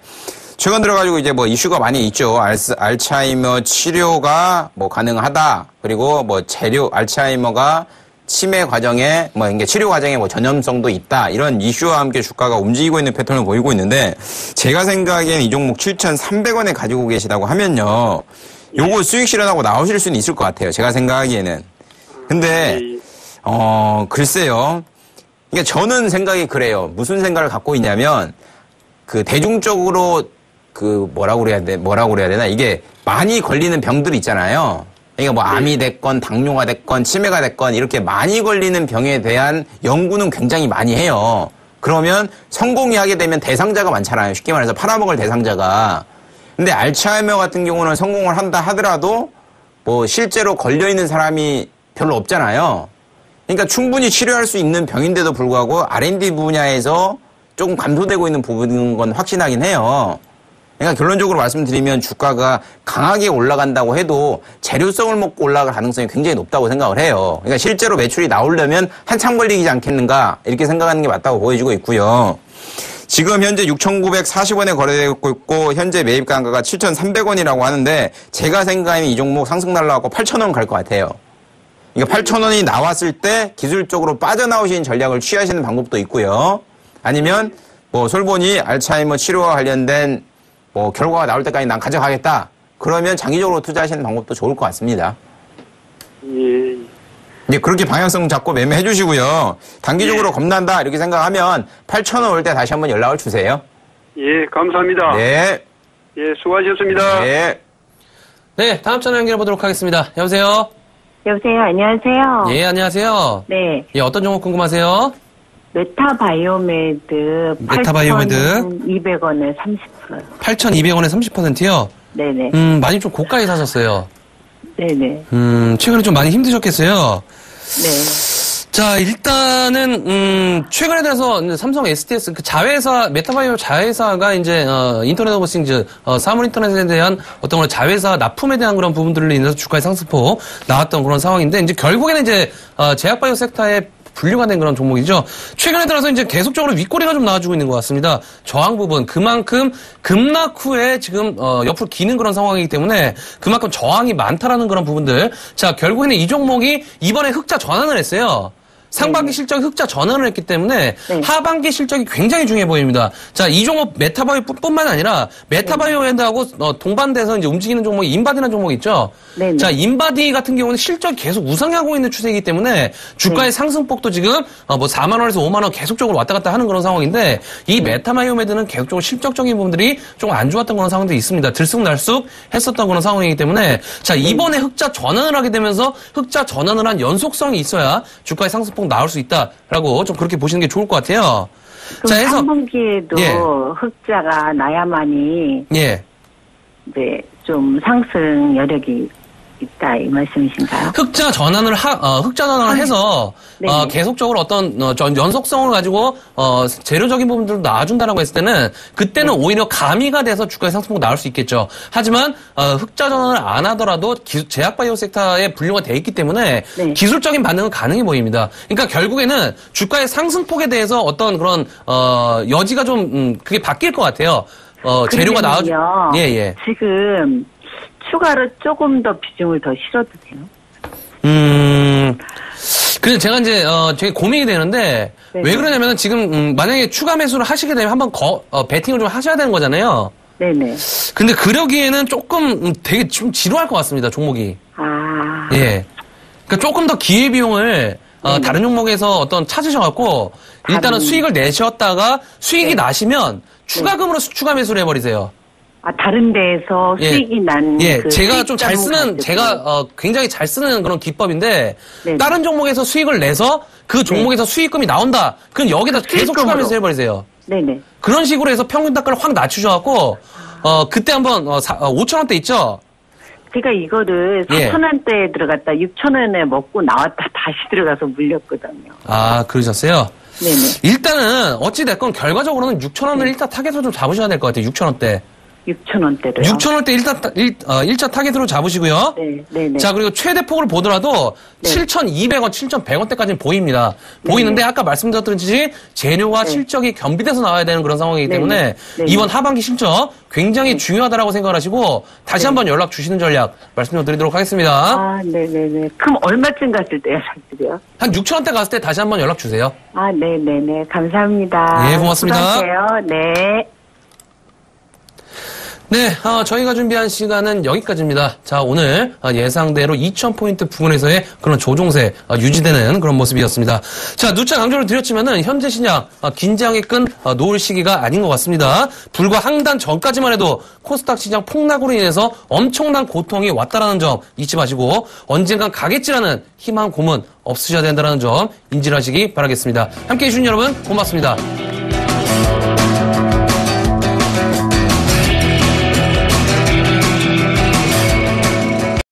최근 들어가지고 이제 뭐 이슈가 많이 있죠. 알츠하이머 치료가 뭐 가능하다. 그리고 뭐 알츠하이머가 치매 과정에 뭐 이게 치료 과정에 뭐 전염성도 있다. 이런 이슈와 함께 주가가 움직이고 있는 패턴을 보이고 있는데, 제가 생각엔 이 종목 7,300원에 가지고 계시다고 하면요. 요거 수익 실현하고 나오실 수는 있을 것 같아요. 제가 생각하기에는. 근데 글쎄요. 그러니까 저는 생각이 그래요. 무슨 생각을 갖고 있냐면, 그 대중적으로 그 뭐라고 그래야 되나? 이게 많이 걸리는 병들 있잖아요. 그러니까 뭐 암이 됐건 당뇨가 됐건 치매가 됐건 이렇게 많이 걸리는 병에 대한 연구는 굉장히 많이 해요. 그러면 성공이 하게 되면 대상자가 많잖아요. 쉽게 말해서 팔아먹을 대상자가. 근데 알츠하이머 같은 경우는 성공을 한다 하더라도 뭐 실제로 걸려있는 사람이 별로 없잖아요. 그러니까 충분히 치료할 수 있는 병인데도 불구하고 R&D 분야에서 조금 감소되고 있는 부분인 건 확신하긴 해요. 그러니까 결론적으로 말씀드리면 주가가 강하게 올라간다고 해도 재료성을 먹고 올라갈 가능성이 굉장히 높다고 생각을 해요. 그러니까 실제로 매출이 나오려면 한참 걸리지 않겠는가 이렇게 생각하는 게 맞다고 보여지고 있고요. 지금 현재 6,940원에 거래되고 있고 현재 매입가가 7,300원이라고 하는데 제가 생각하는 이 종목 상승 날라가고 8,000원 갈 것 같아요. 그러니까 8,000원이 나왔을 때 기술적으로 빠져나오시는 전략을 취하시는 방법도 있고요. 아니면 뭐 솔본이 알츠하이머 치료와 관련된 뭐 결과가 나올 때까지 난 가져가겠다. 그러면 장기적으로 투자하시는 방법도 좋을 것 같습니다. 예. 이제 그렇게 방향성 잡고 매매해 주시고요. 단기적으로 겁난다 이렇게 생각하면 8,000원 올 때 다시 한번 연락을 주세요. 예, 감사합니다. 네. 예, 수고하셨습니다. 네. 네, 다음 전화 연결해 보도록 하겠습니다. 여보세요? 여보세요, 안녕하세요. 예, 안녕하세요. 네. 예, 어떤 종목 궁금하세요? 메타바이오메드. 8,200원에 30%요. 8,200원에 30%요? 네네. 많이 좀 고가에 사셨어요. 네네. 최근에 좀 많이 힘드셨겠어요? 네. 자, 일단은, 최근에 들어서 삼성 SDS, 그 자회사, 메타바이오 자회사가 이제, 인터넷 오브 싱즈, 사물 인터넷에 대한 어떤 그런 자회사 납품에 대한 그런 부분들로 인해서 주가의 상승폭 나왔던 그런 상황인데, 이제 결국에는 이제, 제약바이오 섹터에 분류가 된 그런 종목이죠. 최근에 들어서 이제 계속적으로 윗꼬리가 좀 나와주고 있는 것 같습니다. 저항 부분, 그만큼 급락 후에 지금, 옆으로 기는 그런 상황이기 때문에 그만큼 저항이 많다라는 그런 부분들. 자, 결국에는 이 종목이 이번에 흑자 전환을 했어요. 상반기 실적이 흑자 전환을 했기 때문에 하반기 실적이 굉장히 중요해 보입니다. 자, 이 종목 메타바이오뿐만 아니라 메타바이오하고 동반돼서 이제 움직이는 종목이 인바디라는 종목 있죠. 네네. 자, 인바디 같은 경우는 실적이 계속 우상하고 있는 추세이기 때문에 주가의 상승폭도 지금 뭐 4만 원에서 5만 원 계속적으로 왔다 갔다 하는 그런 상황인데 이 메타바이오메드는 계속적으로 실적적인 부분들이 좀 안 좋았던 그런 상황들이 있습니다. 들쑥날쑥 했었던 그런 상황이기 때문에 자, 이번에 흑자 전환을 하게 되면서 흑자 전환을 한 연속성이 있어야 주가의 상승폭 나올 수 있다라고 좀 그렇게 보시는 게 좋을 것 같아요. 자, 해서 3분기에도 흑자가 나야만이 네, 좀 상승 여력이 있다 이 말씀이신가요? 흑자 전환을 해서 계속적으로 어떤 연속성을 가지고 재료적인 부분들도 나와준다라고 했을 때는 그때는 오히려 가미가 돼서 주가의 상승폭 나올 수 있겠죠. 하지만 흑자 전환을 안 하더라도 제약바이오 섹터에 분류가 돼 있기 때문에 기술적인 반응은 가능해 보입니다. 그러니까 결국에는 주가의 상승폭에 대해서 어떤 그런 여지가 좀 그게 바뀔 것 같아요. 재료가 나와주. 예. 지금 추가로 조금 더 비중을 더 실어도 돼요? 그래서 제가 이제, 되게 고민이 되는데, 왜 그러냐면은 지금, 만약에 추가 매수를 하시게 되면 한번 베팅을 좀 하셔야 되는 거잖아요. 네네. 근데 그러기에는 조금 되게 좀 지루할 것 같습니다, 종목이. 아. 예. 그러니까 조금 더 기회비용을, 다른 종목에서 어떤 찾으셔갖고, 일단은 수익을 내셨다가 수익이 나시면 추가금으로 추가 매수를 해버리세요. 다른 데에서 수익이 난. 그 제가 좀 잘 쓰는, 제가 굉장히 잘 쓰는 그런 기법인데, 네네. 다른 종목에서 수익을 내서 그 종목에서 수익금이 나온다. 그럼 여기다 계속 추가하면서 해버리세요. 네네. 그런 식으로 해서 평균 단가를 확 낮추셔갖고, 그때 한번 5,000원대 있죠? 제가 이거를 4,000원대에 들어갔다 6,000원에 먹고 나왔다 다시 들어가서 물렸거든요. 아, 그러셨어요? 네네. 일단은 어찌됐건 결과적으로는 6,000원을 일단 타겟으로 좀 잡으셔야 될 것 같아요. 6,000원대. 6,000원대로요? 6,000원대 일단 1차 타겟으로 잡으시고요. 네. 자, 그리고 최대폭을 보더라도 7,200원, 7,100원대까지는 보입니다. 보이는데 아까 말씀드렸듯이 재료와 실적이 겸비돼서 나와야 되는 그런 상황이기 때문에 이번 하반기 실적 굉장히 중요하다라고 생각을 하시고 다시 한번 연락 주시는 전략 말씀드리도록 하겠습니다. 아, 네네네. 그럼 얼마쯤 갔을 때 연락드려요? 한 6,000원대 갔을 때 다시 한번 연락 주세요. 아, 네네네. 감사합니다. 네, 고맙습니다. 수고하세요. 네. 네, 저희가 준비한 시간은 여기까지입니다. 자, 오늘 예상대로 2,000포인트 부근에서의 그런 조종세 유지되는 그런 모습이었습니다. 자, 누차 강조를 드렸지만은 현재 시장 긴장의 끈 놓을 시기가 아닌 것 같습니다. 불과 한 달 전까지만 해도 코스닥 시장 폭락으로 인해서 엄청난 고통이 왔다라는 점 잊지 마시고 언젠간 가겠지라는 희망 고문 없으셔야 된다는 점 인지하시기 바라겠습니다. 함께해 주신 여러분 고맙습니다.